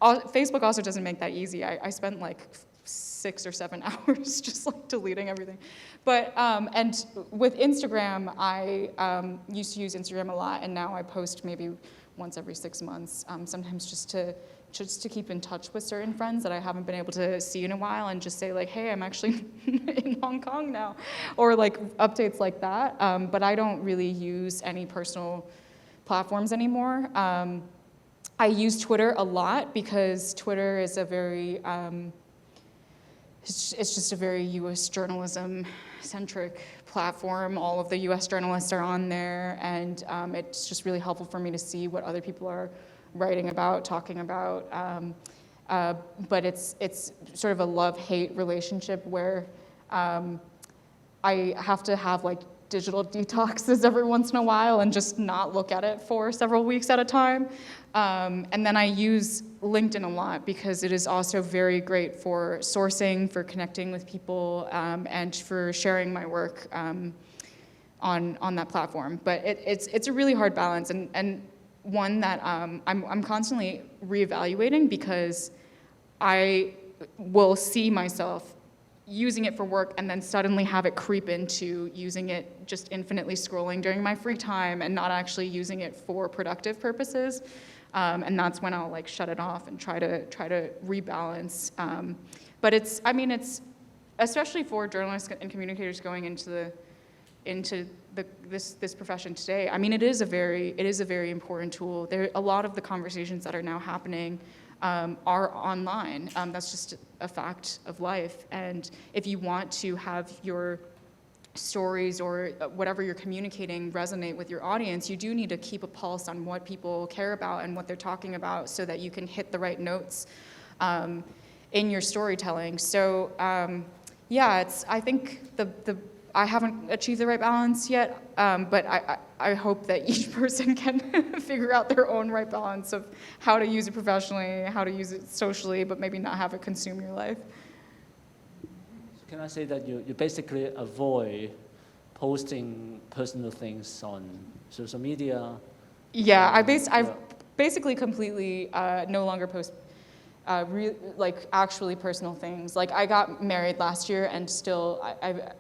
Facebook also doesn't make that easy. I spent like 6 or 7 hours just like deleting everything. But, and with Instagram, I used to use Instagram a lot, and now I post maybe once every 6 months, sometimes just to keep in touch with certain friends that I haven't been able to see in a while, and just say like, hey, I'm actually in Hong Kong now, or like updates like that. But I don't really use any personal platforms anymore. I use Twitter a lot because Twitter is a very, it's just a very US journalism-centric platform. All of the US journalists are on there, and it's just really helpful for me to see what other people are writing about, talking about. But it's sort of a love-hate relationship where I have to have like digital detoxes every once in a while and just not look at it for several weeks at a time. And then I use LinkedIn a lot because it is also very great for sourcing, for connecting with people, and for sharing my work on that platform. But it's a really hard balance, and one that I'm constantly reevaluating, because I will see myself using it for work and then suddenly have it creep into using it just infinitely scrolling during my free time and not actually using it for productive purposes. And that's when I'll like shut it off and try to rebalance. But it's especially for journalists and communicators going into this profession today. I mean, it is a very important tool. A lot of the conversations that are now happening are online. That's just a fact of life. And if you want to have your stories or whatever you're communicating resonate with your audience, you do need to keep a pulse on what people care about and what they're talking about so that you can hit the right notes in your storytelling. So yeah, I think I haven't achieved the right balance yet, but I hope that each person can figure out their own right balance of how to use it professionally, how to use it socially, but maybe not have it consume your life. Can I say that you basically avoid posting personal things on social media? Yeah, I've basically completely no longer post like actually personal things. Like I got married last year, and still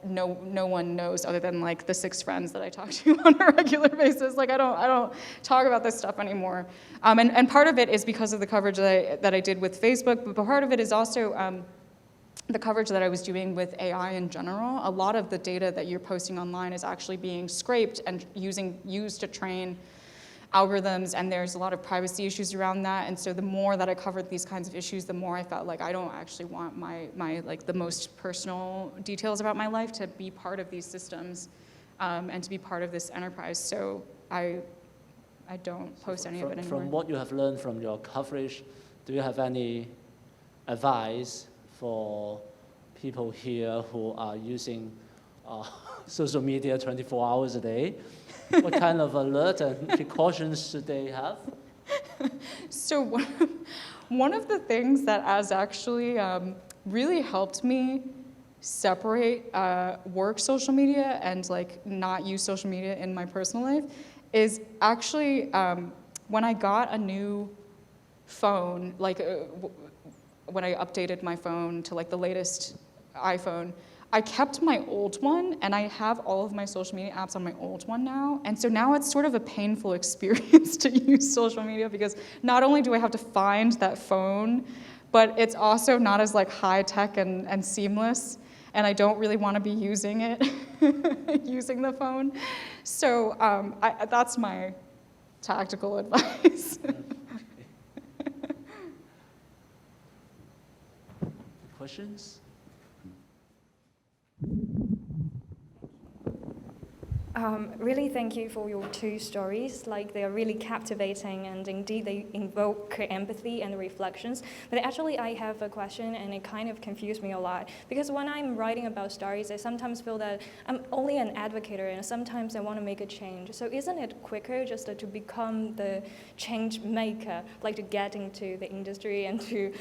no one knows other than like the 6 friends that I talk to on a regular basis. Like I don't talk about this stuff anymore. And part of it is because of the coverage that I did with Facebook, but part of it is also the coverage that I was doing with AI in general. A lot of the data that you're posting online is actually being scraped and used to train algorithms, and there's a lot of privacy issues around that. And so the more that I covered these kinds of issues, the more I felt like I don't actually want my like the most personal details about my life to be part of these systems, and to be part of this enterprise. So I don't post any of it anymore. From what you have learned from your coverage, do you have any advice for people here who are using social media 24 hours a day? What kind of alert and precautions should they have? So one of the things that has actually really helped me separate work social media and like not use social media in my personal life is actually when I got a new phone, like when I updated my phone to like the latest iPhone, I kept my old one, and I have all of my social media apps on my old one now. And so now it's sort of a painful experience to use social media, because not only do I have to find that phone, but it's also not as like high tech and seamless, and I don't really want to be using it, using the phone. So that's my tactical advice. Questions? Really thank you for your two stories. Like, they are really captivating, and indeed they invoke empathy and reflections. But actually I have a question, and it kind of confused me a lot, because when I'm writing about stories, I sometimes feel that I'm only an advocate, and sometimes I want to make a change. So isn't it quicker just to become the change maker, like to get into the industry and to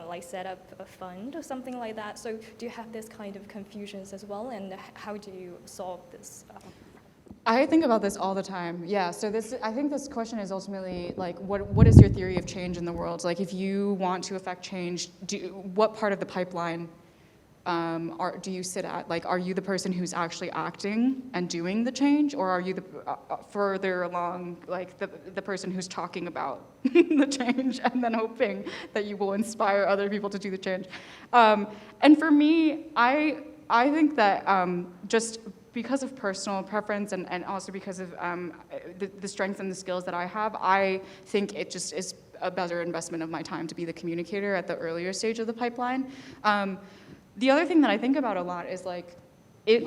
like set up a fund or something like that? So do you have this kind of confusions as well, and how do you solve this? I think about this all the time. Yeah. So I think this question is ultimately like, what is your theory of change in the world? Like, if you want to affect change, what part of the pipeline do you sit at? Like, are you the person who's actually acting and doing the change, or are you the further along, like the person who's talking about the change and then hoping that you will inspire other people to do the change? And for me, I think that just because of personal preference and also because of the strengths and the skills that I have, I think it just is a better investment of my time to be the communicator at the earlier stage of the pipeline. The other thing that I think about a lot is like, is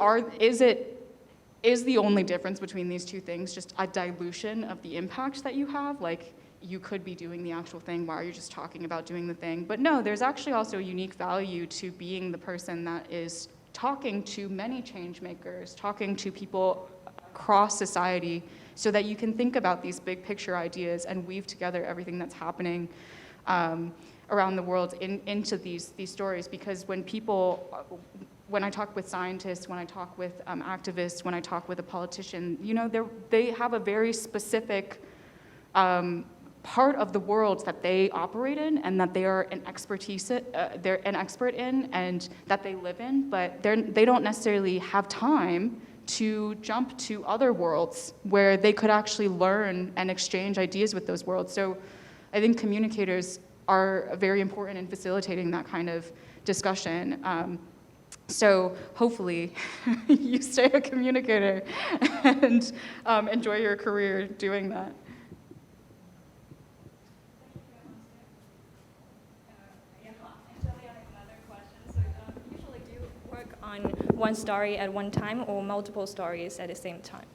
the only difference between these two things just a dilution of the impact that you have? Like, you could be doing the actual thing while you're just talking about doing the thing. But no, there's actually also a unique value to being the person that is talking to many change makers, talking to people across society, so that you can think about these big picture ideas and weave together everything that's happening around the world into these stories. Because when I talk with scientists, when I talk with activists, when I talk with a politician, you know, they have a very specific part of the world that they operate in and that they are an expert in and that they live in, but they don't necessarily have time to jump to other worlds where they could actually learn and exchange ideas with those worlds. So I think communicators are very important in facilitating that kind of discussion. So hopefully you stay a communicator and enjoy your career doing that. On one story at one time, or multiple stories at the same time?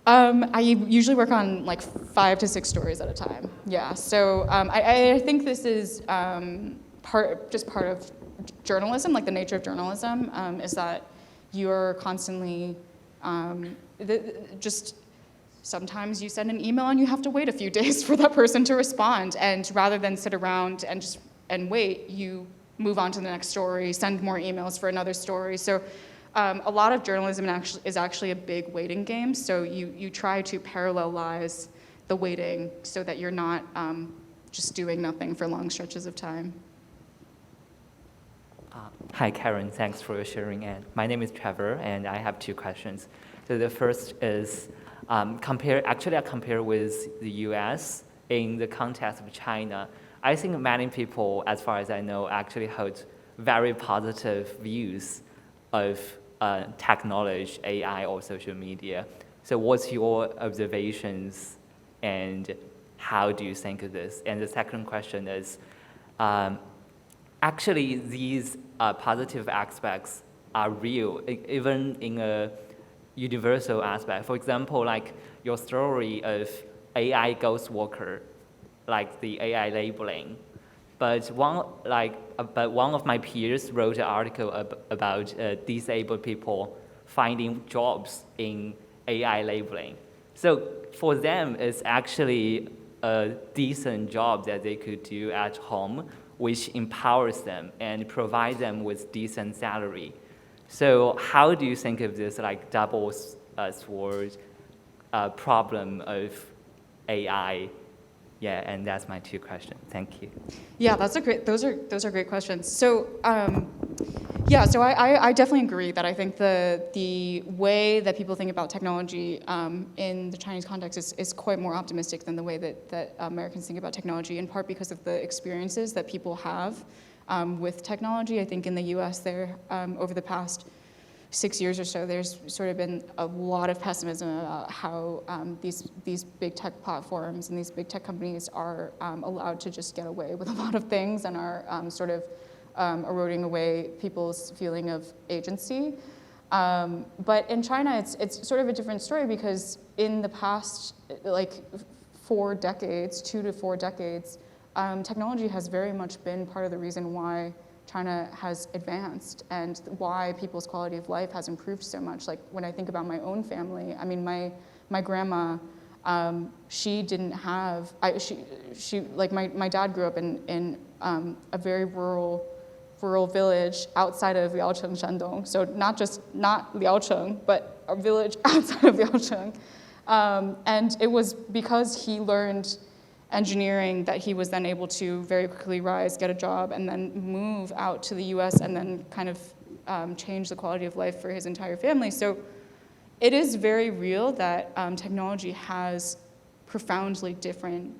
I usually work on like 5 to 6 stories at a time. Yeah. So I think this is part of journalism, like the nature of journalism, is that you're constantly just sometimes you send an email and you have to wait a few days for that person to respond, and rather than sit around and wait, you move on to the next story, send more emails for another story. So a lot of journalism is actually a big waiting game. So you try to parallelize the waiting so that you're not just doing nothing for long stretches of time. Hi, Karen. Thanks for your sharing. And my name is Trevor, and I have 2 questions. So the first is I compare with the US in the context of China. I think many people, as far as I know, actually hold very positive views of technology, AI, or social media. So what's your observations, and how do you think of this? And the second question is, actually these positive aspects are real, even in a universal aspect. For example, like your story of AI ghost worker, like the AI labeling. But one of my peers wrote an article about disabled people finding jobs in AI labeling. So for them, it's actually a decent job that they could do at home which empowers them and provide them with decent salary. So how do you think of this like double sword problem of AI? Yeah, and that's my 2 questions. Thank you. Yeah, those are great questions. So, yeah, so I definitely agree that I think the way that people think about technology in the Chinese context is quite more optimistic than the way that Americans think about technology, in part because of the experiences that people have with technology. I think in the US there, over the past 6 years or so, there's sort of been a lot of pessimism about how these big tech platforms and these big tech companies are allowed to just get away with a lot of things and are sort of eroding away people's feeling of agency. But in China, it's sort of a different story because in the past, like 4 decades, 2 to 4 decades, technology has very much been part of the reason why China has advanced and why people's quality of life has improved so much. Like when I think about my own family, I mean, my grandma, she didn't have, she like my dad grew up in a very rural village outside of Liaocheng, Shandong. So not Liaocheng, but a village outside of Liaocheng. And it was because he learned engineering that he was then able to very quickly rise, get a job, and then move out to the US and then kind of change the quality of life for his entire family. So it is very real that technology has profoundly different,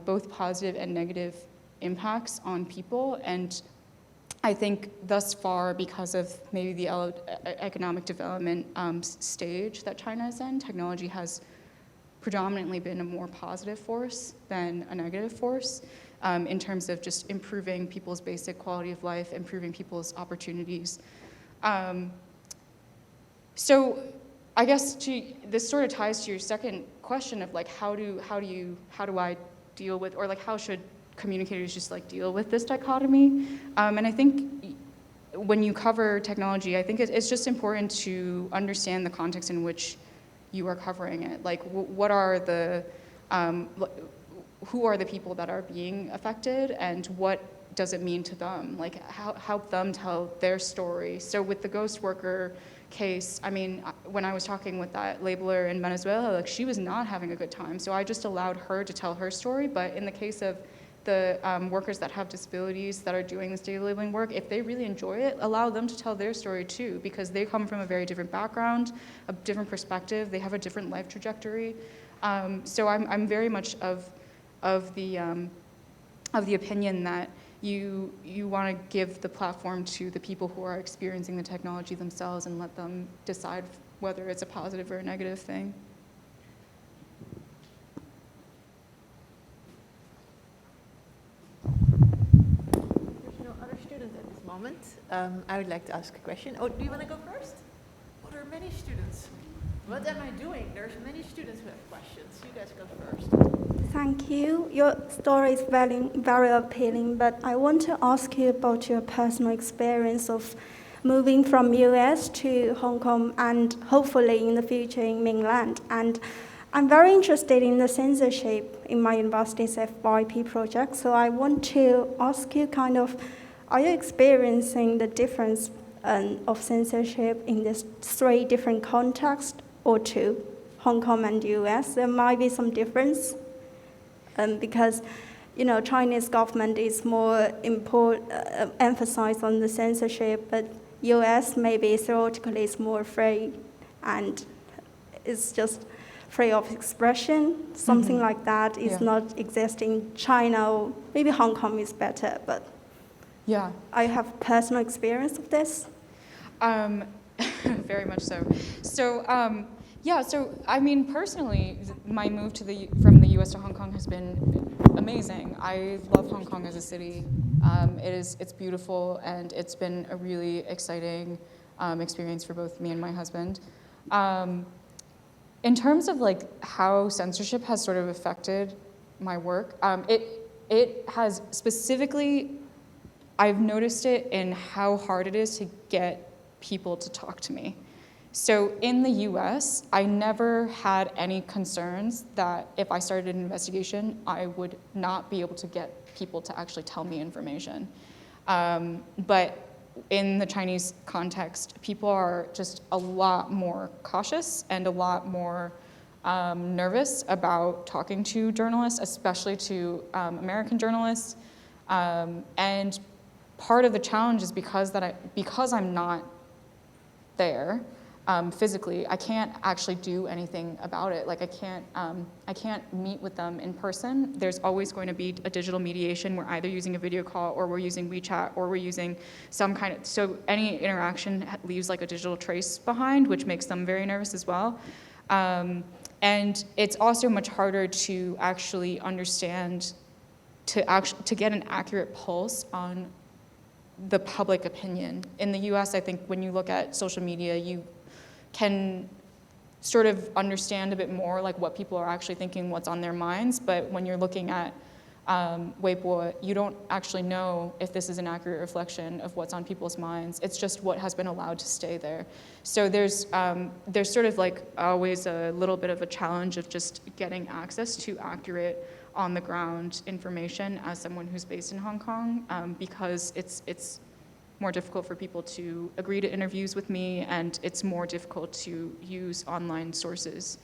both positive and negative impacts on people. And I think thus far, because of maybe the economic development stage that China is in, technology has predominantly been a more positive force than a negative force in terms of just improving people's basic quality of life, improving people's opportunities. So I guess this sort of ties to your second question of like how do I deal with, or like how should communicators just like deal with this dichotomy? And I think when you cover technology, I think it's just important to understand the context in which you are covering it. Like, what are the, who are the people that are being affected, and what does it mean to them? Like, help them tell their story. So with the ghost worker case, I mean, when I was talking with that labeler in Venezuela, like, she was not having a good time. So I just allowed her to tell her story. But in the case of the workers that have disabilities that are doing this data labeling work, if they really enjoy it, allow them to tell their story too, because they come from a very different background, a different perspective, they have a different life trajectory. So I'm very much of the opinion that you want to give the platform to the people who are experiencing the technology themselves and let them decide whether it's a positive or a negative thing. Moment. I would like to ask a question. Oh, do you want to go first? Oh, there are many students. What am I doing? There's many students who have questions. You guys go first. Thank you. Your story is very, very appealing, but I want to ask you about your personal experience of moving from US to Hong Kong and hopefully in the future in mainland. And I'm very interested in the censorship in my university's FYP project, so I want to ask you kind of, are you experiencing the difference of censorship in these 3 different contexts or 2, Hong Kong and US? There might be some difference because, you know, Chinese government is more emphasized on the censorship, but US maybe theoretically is more free and it's just free of expression. Something like that is not existing in China, or maybe Hong Kong is better, but yeah, I have personal experience of this. Very much so. So, yeah, so I mean, personally, my move from the US to Hong Kong has been amazing. I love Hong Kong as a city. It's beautiful, and it's been a really exciting experience for both me and my husband. In terms of like how censorship has sort of affected my work, it has specifically, I've noticed it in how hard it is to get people to talk to me. So in the US, I never had any concerns that if I started an investigation, I would not be able to get people to actually tell me information. But in the Chinese context, people are just a lot more cautious and a lot more nervous about talking to journalists, especially to American journalists. And part of the challenge is because I'm not there physically, I can't actually do anything about it. Like I can't meet with them in person. There's always going to be a digital mediation. We're either using a video call or we're using WeChat or we're using some kind of, so any interaction leaves like a digital trace behind, which makes them very nervous as well. And it's also much harder to actually understand, to get an accurate pulse on the public opinion. In the US, I think when you look at social media, you can sort of understand a bit more like what people are actually thinking, what's on their minds, but when you're looking at Weibo, you don't actually know if this is an accurate reflection of what's on people's minds. It's just what has been allowed to stay there. So there's sort of like always a little bit of a challenge of just getting access to accurate on-the-ground information as someone who's based in Hong Kong, because it's more difficult for people to agree to interviews with me, and it's more difficult to use online sources.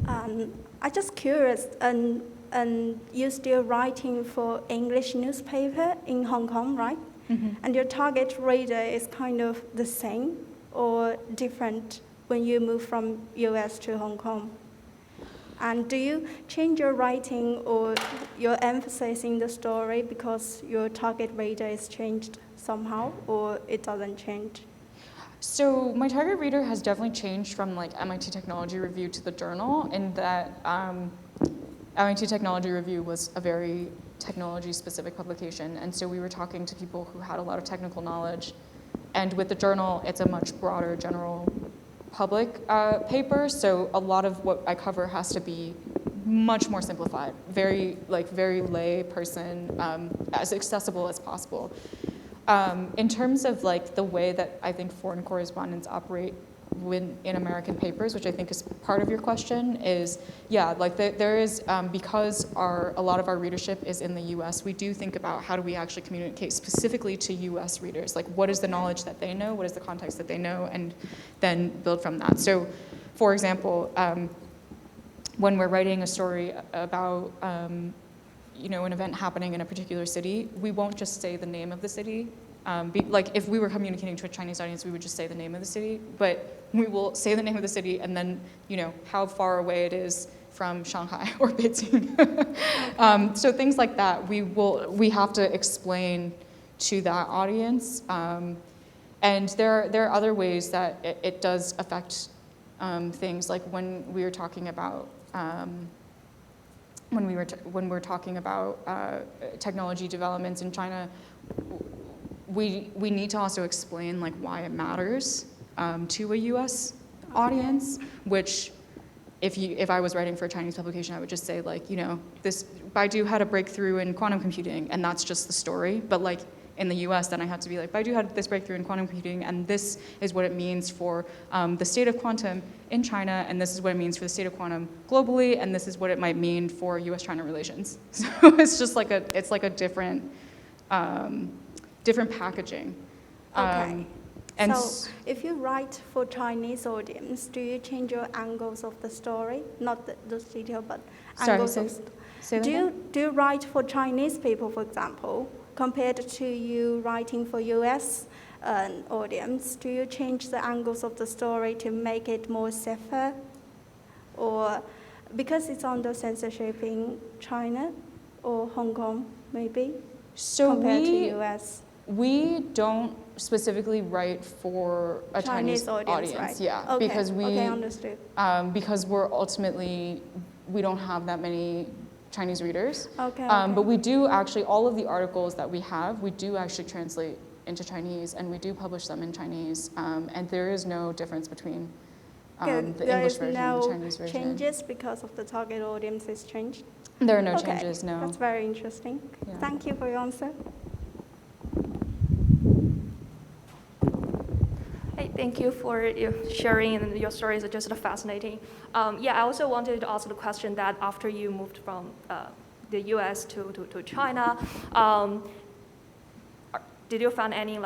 I'm just curious, and you're still writing for English newspaper in Hong Kong, right? Mm-hmm. And your target reader is kind of the same or different when you move from US to Hong Kong? And do you change your writing or your emphasis in the story because your target reader is changed somehow, or it doesn't change? So my target reader has definitely changed from like MIT Technology Review to the Journal, in that MIT Technology Review was a very technology-specific publication, and so we were talking to people who had a lot of technical knowledge. And with the Journal, it's a much broader general public paper, so a lot of what I cover has to be much more simplified, very lay person, as accessible as possible. In terms of like the way that I think foreign correspondents operate in American papers, which I think is part of your question, is like there is, because a lot of our readership is in the US, we do think about how do we actually communicate specifically to US readers, like what is the knowledge that they know, what is the context that they know, and then build from that. So for example, when we're writing a story about an event happening in a particular city, we won't just say the name of the city. Like if we were communicating to a Chinese audience, we would just say the name of the city, but we will say the name of the city and then, how far away it is from Shanghai or Beijing. So things like that, we have to explain to that audience. And there are other ways that it does affect things, like when we were talking about when we're talking about technology developments in China, we need to also explain like why it matters to a U.S. audience. Which, if I was writing for a Chinese publication, I would just say like, this Baidu had a breakthrough in quantum computing, and that's just the story. But like in the U.S., then I have to be like, Baidu had this breakthrough in quantum computing, and this is what it means for the state of quantum in China, and this is what it means for the state of quantum globally, and this is what it might mean for U.S.-China relations. So it's just like a different packaging. Okay. And so if you write for Chinese audience, do you change your angles of the story? Not those details, but angles of say that do you write for Chinese people, for example, compared to you writing for US audience? Do you change the angles of the story to make it more safer? Or because it's under censorship in China or Hong Kong, maybe, compared to US? We don't specifically write for a Chinese audience, right? yeah, Okay. because Understood. Because we don't have that many Chinese readers. Okay. But we do actually, all of the articles that we have, we do actually translate into Chinese, and we do publish them in Chinese, and there is no difference between the there English is version no and the Chinese version. changes because of the target audience is changed? There are no Okay, changes, no. that's very interesting. Yeah. Thank you for your answer. Hey, thank you for your sharing, and your stories are just fascinating. Yeah, I also wanted to ask the question that after you moved from the US to China, did you find any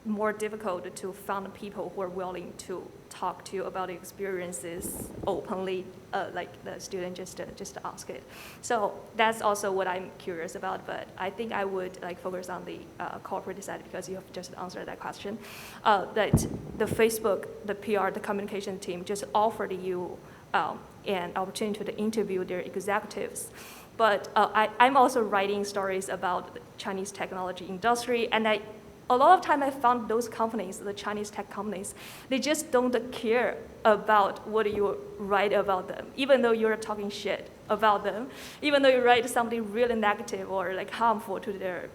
more difficult to find people who are willing to talk to you about experiences openly, like the student just to ask it? So that's also what I'm curious about, but I think I would focus on the corporate side because you have just answered that question. That the Facebook, the PR, the communication team just offered you an opportunity to interview their executives. But I'm also writing stories about the Chinese technology industry, and a lot of time I found those companies, the Chinese tech companies, they just don't care about what you write about them, even though you're talking shit about them, even though you write something really negative or harmful to their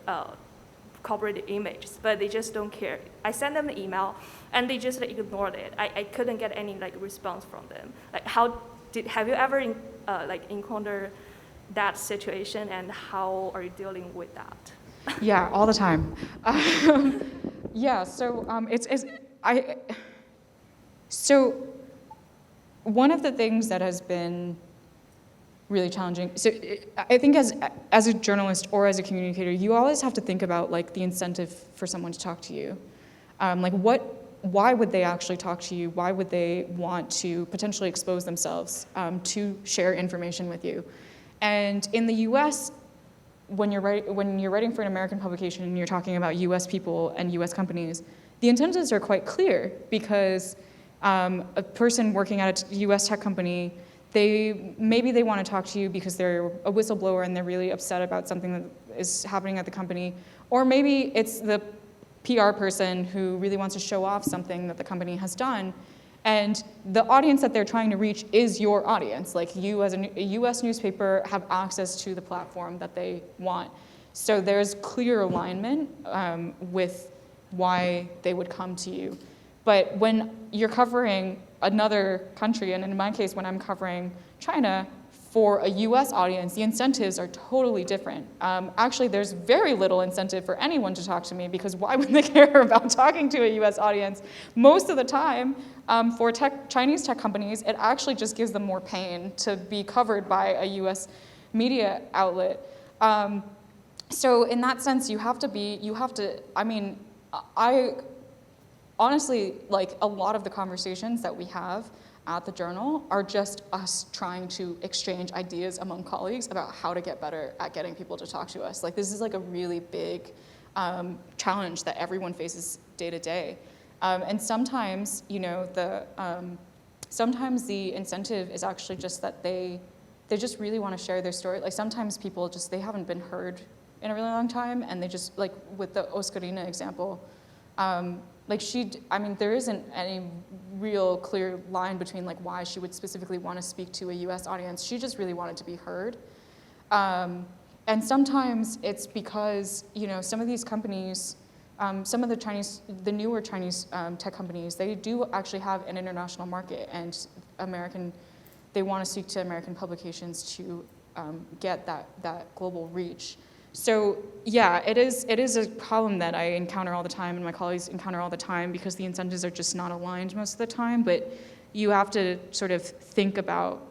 corporate image, but they just don't care. I sent them an email, and they just ignored it. I couldn't get any response from them. Have you ever encountered that situation, and how are you dealing with that? Yeah, all the time. Yeah, so so one of the things that has been really challenging. So I think as a journalist or as a communicator, you always have to think about the incentive for someone to talk to you. Why would they actually talk to you? Why would they want to potentially expose themselves to share information with you? And in the U.S., when you're writing for an American publication and you're talking about U.S. people and U.S. companies, the incentives are quite clear because a person working at a U.S. tech company, maybe they want to talk to you because they're a whistleblower and they're really upset about something that is happening at the company, or maybe it's the PR person who really wants to show off something that the company has done. And the audience that they're trying to reach is your audience. You as a US newspaper have access to the platform that they want. So there's clear alignment with why they would come to you. But when you're covering another country, and in my case, when I'm covering China, for a US audience, the incentives are totally different. Actually, there's very little incentive for anyone to talk to me because why would they care about talking to a US audience? Most of the time, for Chinese tech companies, it actually just gives them more pain to be covered by a US media outlet. So in that sense, I honestly, a lot of the conversations that we have at the Journal are just us trying to exchange ideas among colleagues about how to get better at getting people to talk to us. This is a really big challenge that everyone faces day to day. And sometimes, sometimes the incentive is actually just that they just really want to share their story. Sometimes people they haven't been heard in a really long time, and they just, with the Oscarina example, there isn't any real clear line between why she would specifically want to speak to a U.S. audience. She just really wanted to be heard. And sometimes it's because, some of these companies, some of the newer Chinese tech companies, they do actually have an international market, and they want to speak to American publications to get that global reach. So yeah, it is a problem that I encounter all the time and my colleagues encounter all the time because the incentives are just not aligned most of the time, but you have to sort of think about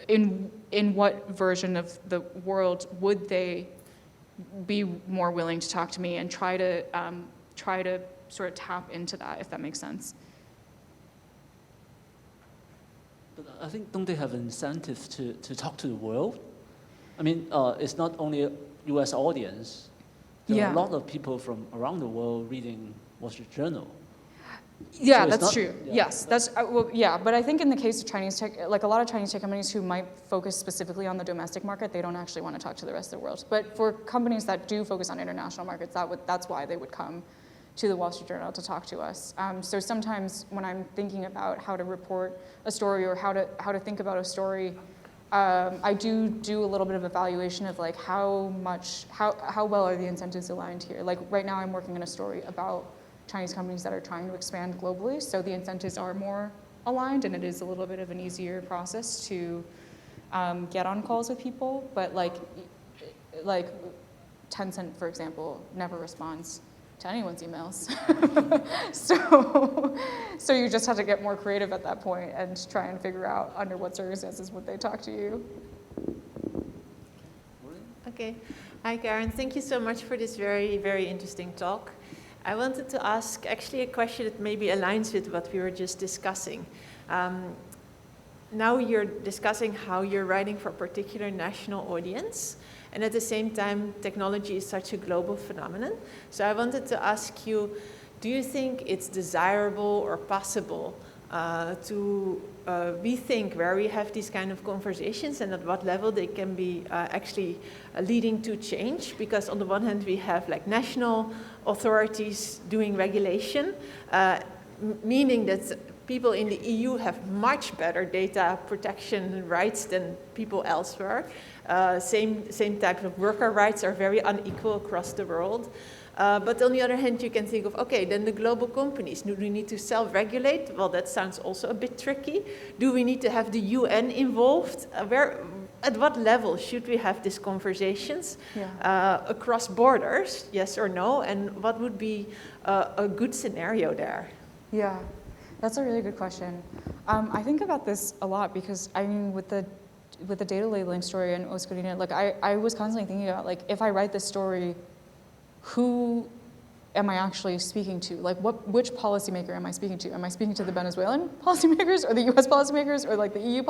in what version of the world would they be more willing to talk to me, and try to sort of tap into that, if that makes sense. But I think, don't they have incentives to talk to the world? It's not only a U.S. audience. There are a lot of people from around the world reading Wall Street Journal. Yeah, So that's true. Yeah, yes, but I think in the case of Chinese tech, a lot of Chinese tech companies who might focus specifically on the domestic market, they don't actually want to talk to the rest of the world. But for companies that do focus on international markets, that's why they would come to the Wall Street Journal to talk to us. So sometimes when I'm thinking about how to report a story or how to think about a story, I do a little bit of evaluation of how well are the incentives aligned here. Right now I'm working on a story about Chinese companies that are trying to expand globally, so the incentives are more aligned, and it is a little bit of an easier process to get on calls with people. But like Tencent, for example, never responds to anyone's emails. So you just have to get more creative at that point and try and figure out under what circumstances would they talk to you. Okay. Hi, Karen. Thank you so much for this very, very interesting talk. I wanted to ask actually a question that maybe aligns with what we were just discussing. Now you're discussing how you're writing for a particular national audience, and at the same time, technology is such a global phenomenon. So I wanted to ask you, do you think it's desirable or possible to rethink where we have these kind of conversations and at what level they can be actually leading to change? Because on the one hand, we have like national authorities doing regulation, meaning that people in the EU have much better data protection rights than people elsewhere. Same type of worker rights are very unequal across the world. But on the other hand, you can think of, okay, then the global companies, do we need to self-regulate? Well, that sounds also a bit tricky. Do we need to have the UN involved? At what level should we have these conversations? Across borders, yes or no? And what would be a good scenario there? Yeah, that's a really good question. I think about this a lot because, I mean, with the data labeling story and Oscarina, like I was constantly thinking about, like, if I write this story, who am I actually speaking to? Like, which policymaker am I speaking to? Am I speaking to the Venezuelan policymakers or the U.S. policymakers or like the EU?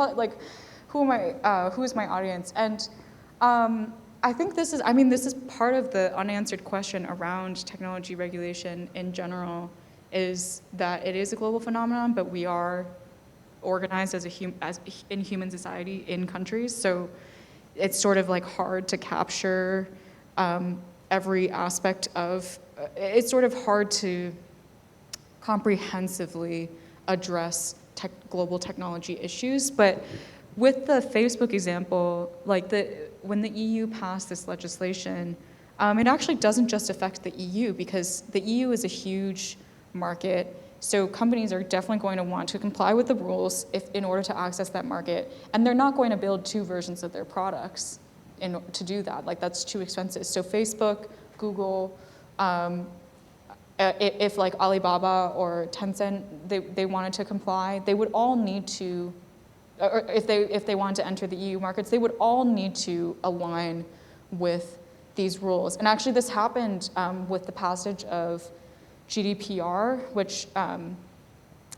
Who is my audience? And I think this is part of the unanswered question around technology regulation in general, is that it is a global phenomenon, but we are organized as in human society in countries, so it's sort of like hard to capture every aspect of. It's sort of hard to comprehensively address global technology issues. But with the Facebook example, like when the EU passed this legislation, it actually doesn't just affect the EU, because the EU is a huge market. So companies are definitely going to want to comply with the rules in order to access that market. And they're not going to build two versions of their products to do that. Like, that's too expensive. So Facebook, Google, if like Alibaba or Tencent, they wanted to comply, they would all need to, or if they wanted to enter the EU markets, they would all need to align with these rules. And actually this happened with the passage of GDPR, which I'm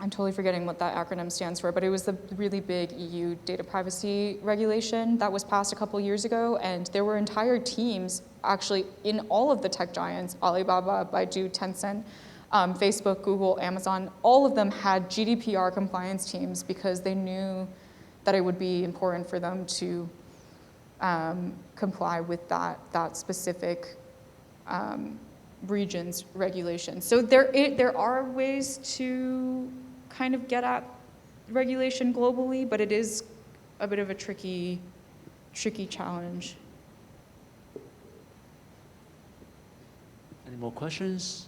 totally forgetting what that acronym stands for, but it was the really big EU data privacy regulation that was passed a couple years ago, and there were entire teams actually in all of the tech giants, Alibaba, Baidu, Tencent, Facebook, Google, Amazon, all of them had GDPR compliance teams because they knew that it would be important for them to comply with that specific region's regulation. So there are ways to kind of get at regulation globally, but it is a bit of a tricky challenge. Any more questions?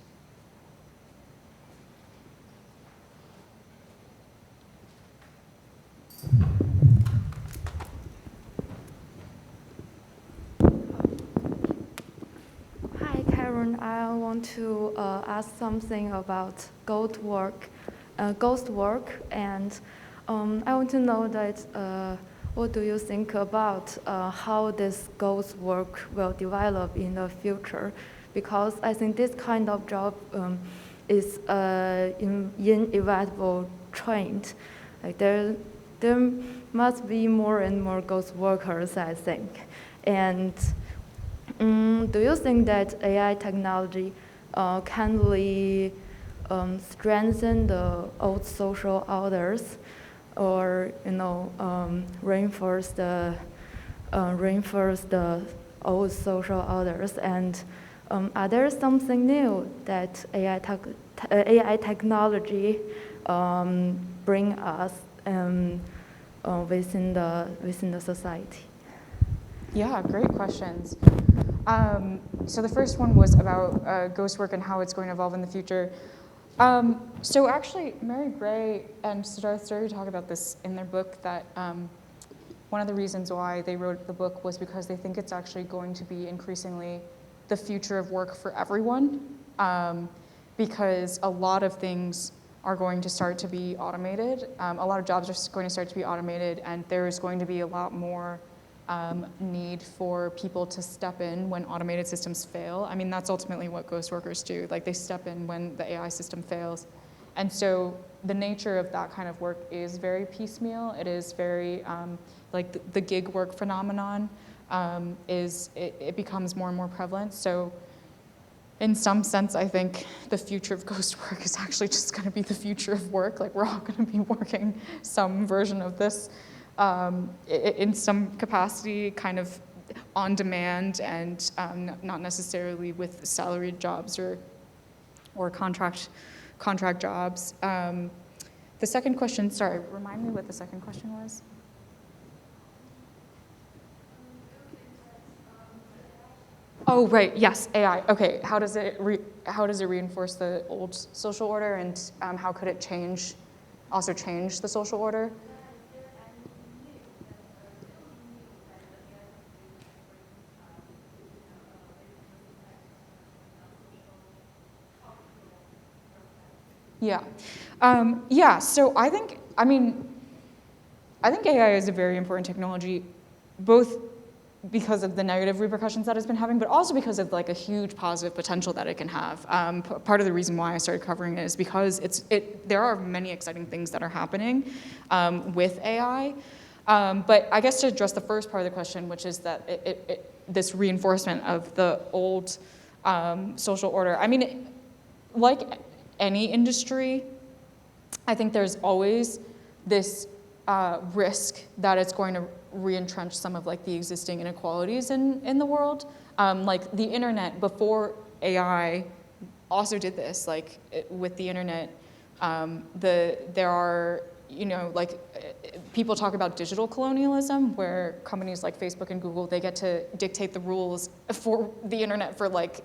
Hi, Karen. I want to ask something about ghost work, and I want to know that what do you think about how this ghost work will develop in the future? Because I think this kind of job is inevitable trend. Like there must be more and more ghost workers, I think. And do you think that AI technology can really strengthen the old social orders, or reinforce the old social orders? And are there something new that AI technology bring us within the society? Yeah, great questions. So the first one was about ghost work and how it's going to evolve in the future. So actually, Mary Gray and Siddharth Suri talk about this in their book, that one of the reasons why they wrote the book was because they think it's actually going to be increasingly the future of work for everyone, because a lot of things are going to start to be automated. A lot of jobs are going to start to be automated, and there is going to be a lot more need for people to step in when automated systems fail. I mean, that's ultimately what ghost workers do. Like, they step in when the AI system fails. And so the nature of that kind of work is very piecemeal. It is very, like the gig work phenomenon it becomes more and more prevalent. So in some sense, I think the future of ghost work is actually just going to be the future of work. Like, we're all going to be working some version of this in some capacity, kind of on demand, and not necessarily with salaried jobs or contract jobs. The second question, sorry, remind me what the second question was. Oh, right, yes, AI. Okay, how does it reinforce the old social order, and how could it also change the social order? Yeah, yeah. So I think AI is a very important technology, both because of the negative repercussions that it's been having, but also because of like a huge positive potential that it can have. Part of the reason why I started covering it is because there are many exciting things that are happening with AI. But I guess to address the first part of the question, which is that this reinforcement of the old social order. I mean, like any industry, I think there's always this risk that it's going to re-entrench some of like the existing inequalities in the world. Like the internet before AI also did this. Like with the internet, there are, like people talk about digital colonialism, where companies like Facebook and Google, they get to dictate the rules for the internet for like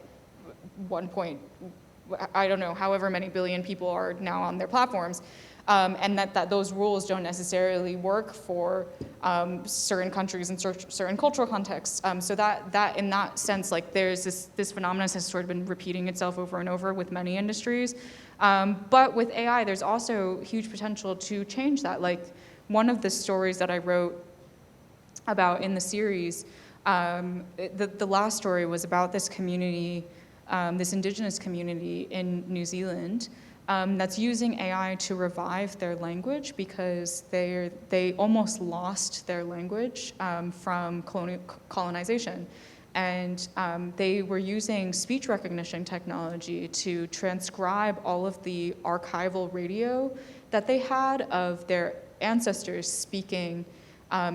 I don't know, however many billion people are now on their platforms, and that those rules don't necessarily work for certain countries and certain cultural contexts. So that in that sense, like there's this phenomenon has sort of been repeating itself over and over with many industries. But with AI, there's also huge potential to change that. Like one of the stories that I wrote about in the series, the last story was about this community, this indigenous community in New Zealand that's using AI to revive their language because they almost lost their language from colonization. And they were using speech recognition technology to transcribe all of the archival radio that they had of their ancestors speaking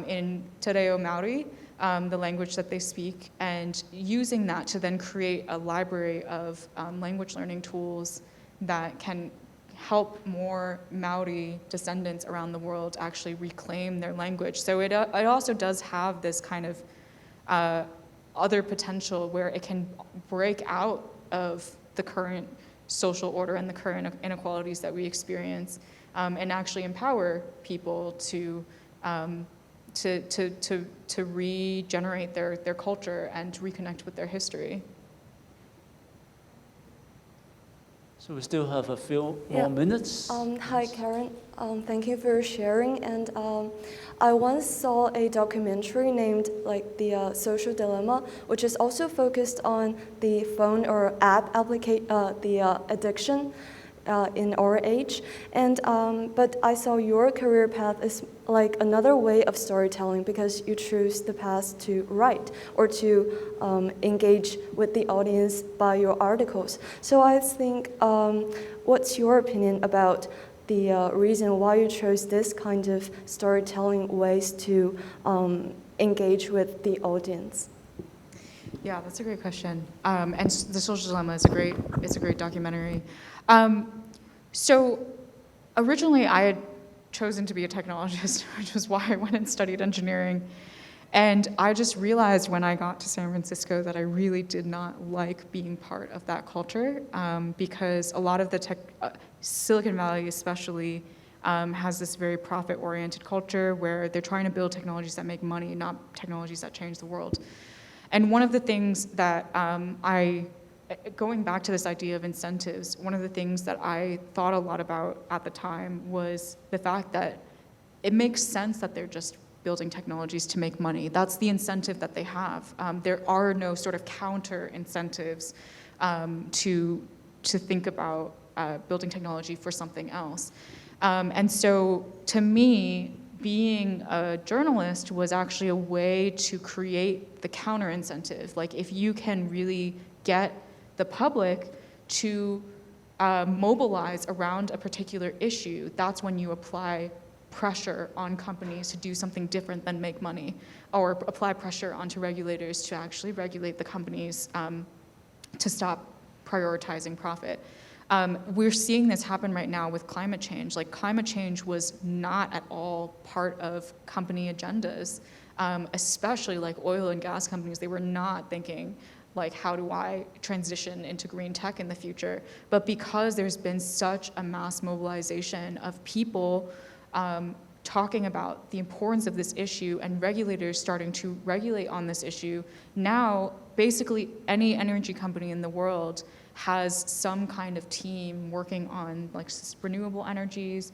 in Te Reo Maori, the language that they speak, and using that to then create a library of language learning tools that can help more Maori descendants around the world actually reclaim their language. So it also does have this kind of other potential where it can break out of the current social order and the current inequalities that we experience, and actually empower people to regenerate their culture and to reconnect with their history. So we still have a few more minutes. Hi, Karen. Thank you for sharing. And I once saw a documentary named The Social Dilemma, which is also focused on the phone or app the addiction in our age. And but I saw your career path is like another way of storytelling because you choose the path to write or to engage with the audience by your articles. So I think, what's your opinion about the reason why you chose this kind of storytelling ways to engage with the audience? Yeah, that's a great question. And The Social Dilemma is a great documentary. So originally I had chosen to be a technologist, which was why I went and studied engineering. And I just realized when I got to San Francisco that I really did not like being part of that culture, because a lot of the Silicon Valley especially has this very profit-oriented culture where they're trying to build technologies that make money, not technologies that change the world. And one of the things that going back to this idea of incentives, one of the things that I thought a lot about at the time was the fact that it makes sense that they're just building technologies to make money. That's the incentive that they have. There are no sort of counter incentives to think about building technology for something else. And so to me, being a journalist was actually a way to create the counter incentive. Like if you can really get the public to mobilize around a particular issue, that's when you apply pressure on companies to do something different than make money, or apply pressure onto regulators to actually regulate the companies to stop prioritizing profit. We're seeing this happen right now with climate change. Like climate change was not at all part of company agendas, especially like oil and gas companies. They were not thinking like, how do I transition into green tech in the future? But because there's been such a mass mobilization of people talking about the importance of this issue and regulators starting to regulate on this issue, now basically any energy company in the world has some kind of team working on like renewable energies,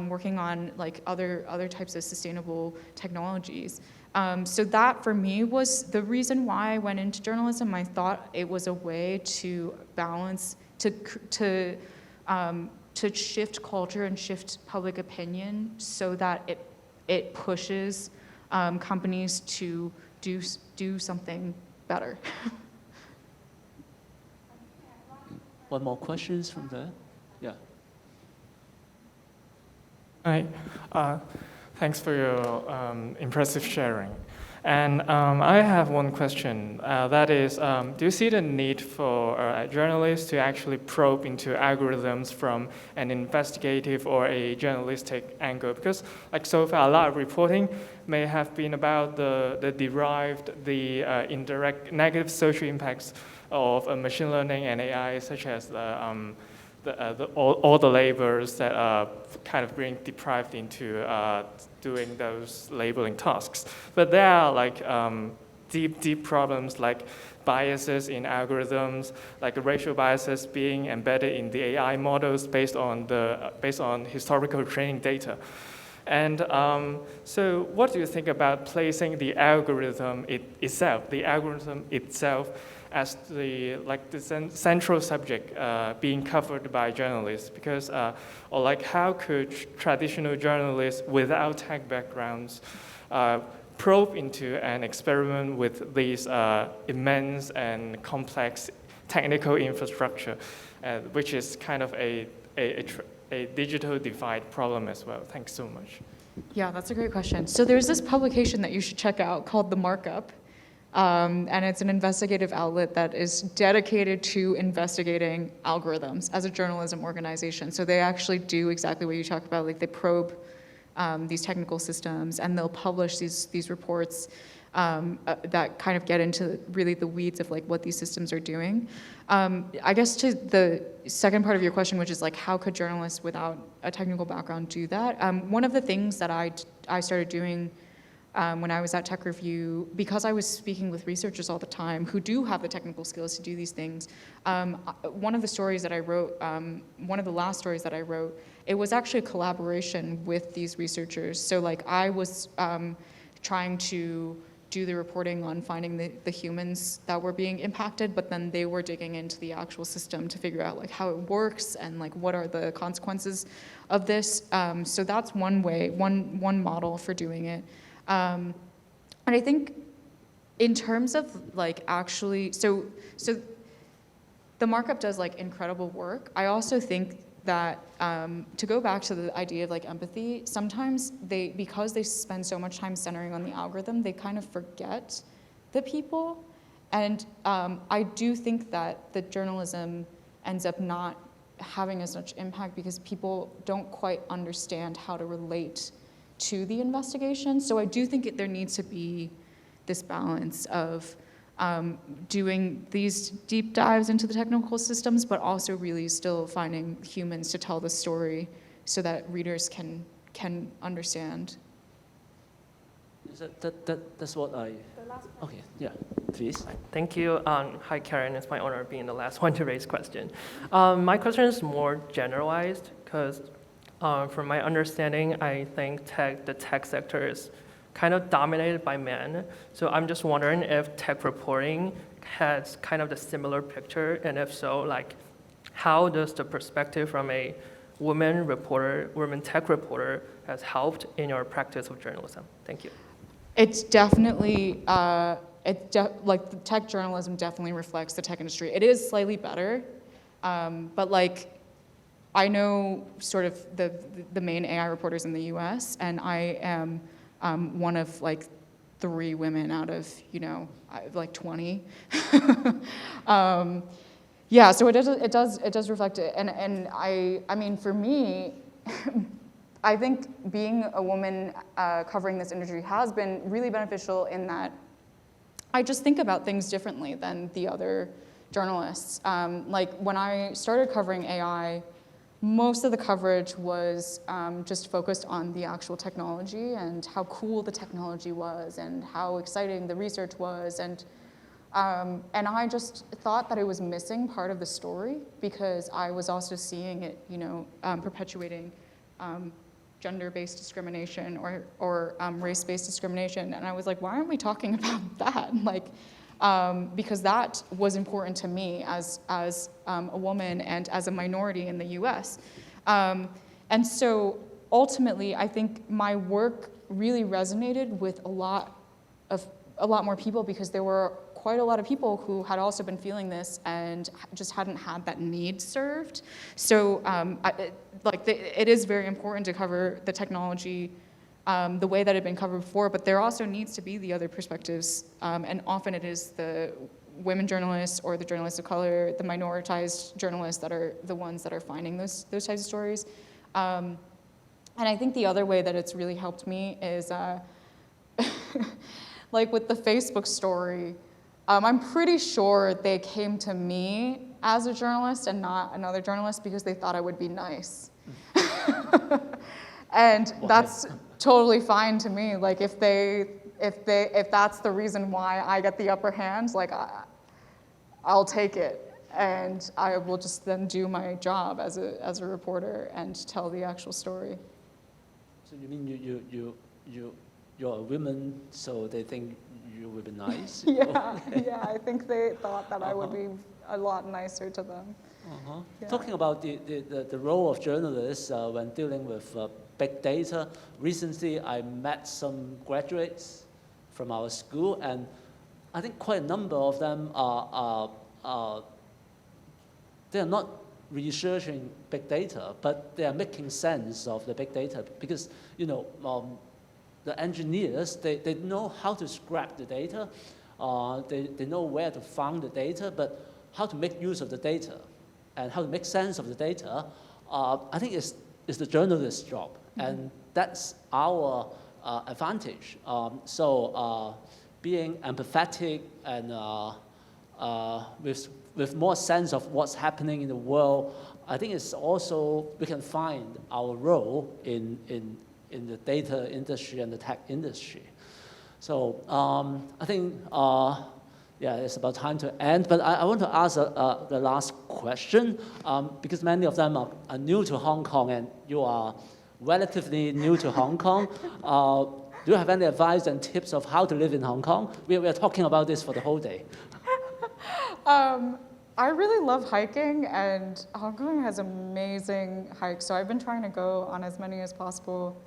working on like other types of sustainable technologies. So that for me was the reason why I went into journalism. I thought it was a way to balance, to shift culture and shift public opinion so that it pushes companies to do something better. One more questions from there? Yeah. Hi, thanks for your impressive sharing. And I have one question. That is, do you see the need for journalists to actually probe into algorithms from an investigative or a journalistic angle? Because like so far, a lot of reporting may have been about the derived, the indirect negative social impacts of machine learning and AI, such as all the labors that are kind of being deprived into doing those labeling tasks. But there are like deep problems like biases in algorithms, like racial biases being embedded in the AI models based on historical training data. And so what do you think about placing the algorithm itself as the central subject being covered by journalists? Because or like how could traditional journalists without tech backgrounds probe into and experiment with these immense and complex technical infrastructure, which is kind of a digital divide problem as well? Thanks so much. Yeah, that's a great question. So there's this publication that you should check out called The Markup. And it's an investigative outlet that is dedicated to investigating algorithms as a journalism organization. So they actually do exactly what you talk about, like they probe these technical systems, and they'll publish these reports that kind of get into really the weeds of like what these systems are doing. I guess to the second part of your question, which is like how could journalists without a technical background do that? One of the things that I started doing when I was at Tech Review, because I was speaking with researchers all the time who do have the technical skills to do these things, one of the stories that I wrote, one of the last stories that I wrote, it was actually a collaboration with these researchers. So like I was trying to do the reporting on finding the humans that were being impacted, but then they were digging into the actual system to figure out like how it works and like what are the consequences of this. So that's one way, one model for doing it. And I think in terms of like actually, so the Markup does like incredible work. I also think that to go back to the idea of like empathy, sometimes because they spend so much time centering on the algorithm, they kind of forget the people. And I do think that the journalism ends up not having as much impact because people don't quite understand how to relate to the investigation. So I do think there needs to be this balance of doing these deep dives into the technical systems, but also really still finding humans to tell the story so that readers can understand. That's what I... Okay, yeah, please. Thank you. Hi, Karen. It's my honor being the last one to raise question. My question is more generalized because from my understanding, I think the tech sector is kind of dominated by men. So I'm just wondering if tech reporting has kind of the similar picture, and if so, like, how does the perspective from a woman tech reporter has helped in your practice of journalism? Thank you. It's definitely, like the tech journalism definitely reflects the tech industry. It is slightly better, but like, I know sort of the main AI reporters in the US, and I am one of like 3 women out of, like 20. Yeah, so it does reflect it, and I mean, for me, I think being a woman covering this industry has been really beneficial in that I just think about things differently than the other journalists. Like when I started covering AI, most of the coverage was just focused on the actual technology and how cool the technology was and how exciting the research was, and I just thought that it was missing part of the story because I was also seeing it, perpetuating gender-based discrimination or race-based discrimination, and I was like, why aren't we talking about that? Like, because that was important to me as a woman and as a minority in the U.S. And so ultimately, I think my work really resonated with a lot more people because there were quite a lot of people who had also been feeling this and just hadn't had that need served. So it is very important to cover the technology the way that it had been covered before, but there also needs to be the other perspectives, and often it is the women journalists or the journalists of color, the minoritized journalists that are the ones that are finding those types of stories. And I think the other way that it's really helped me is like with the Facebook story, I'm pretty sure they came to me as a journalist and not another journalist because they thought I would be nice. And that's totally fine to me. Like if that's the reason why I get the upper hand, like I'll take it, and I will just then do my job as a reporter and tell the actual story. So you mean you're a woman, so they think you would be nice? Yeah, I think they thought that I would be a lot nicer to them. Yeah. Talking about the role of journalists when dealing with big data, recently I met some graduates from our school, and I think quite a number of them they are not researching big data, but they are making sense of the big data because, the engineers, they know how to scrap the data, they know where to find the data, but how to make use of the data and how to make sense of the data, I think is the journalist's job, and that's our advantage. So being empathetic and with more sense of what's happening in the world, I think it's also, we can find our role in the data industry and the tech industry. So I think, it's about time to end, but I want to ask the last question, because many of them are new to Hong Kong, and you are relatively new to Hong Kong. Do you have any advice and tips of how to live in Hong Kong? We are talking about this for the whole day. I really love hiking, and Hong Kong has amazing hikes, so I've been trying to go on as many as possible,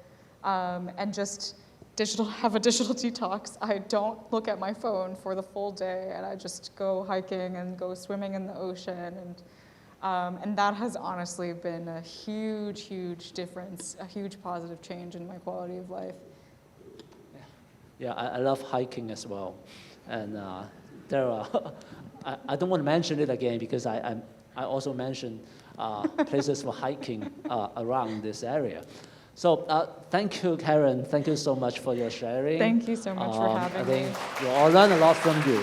and just have a digital detox. I don't look at my phone for the full day, and I just go hiking and go swimming in the ocean, and that has honestly been a huge, huge difference, a huge positive change in my quality of life. Yeah, I love hiking as well, and there are. I don't want to mention it again because I also mentioned places for hiking around this area. So thank you, Karen. Thank you so much for your sharing. Thank you so much for having me. I think we all learned a lot from you.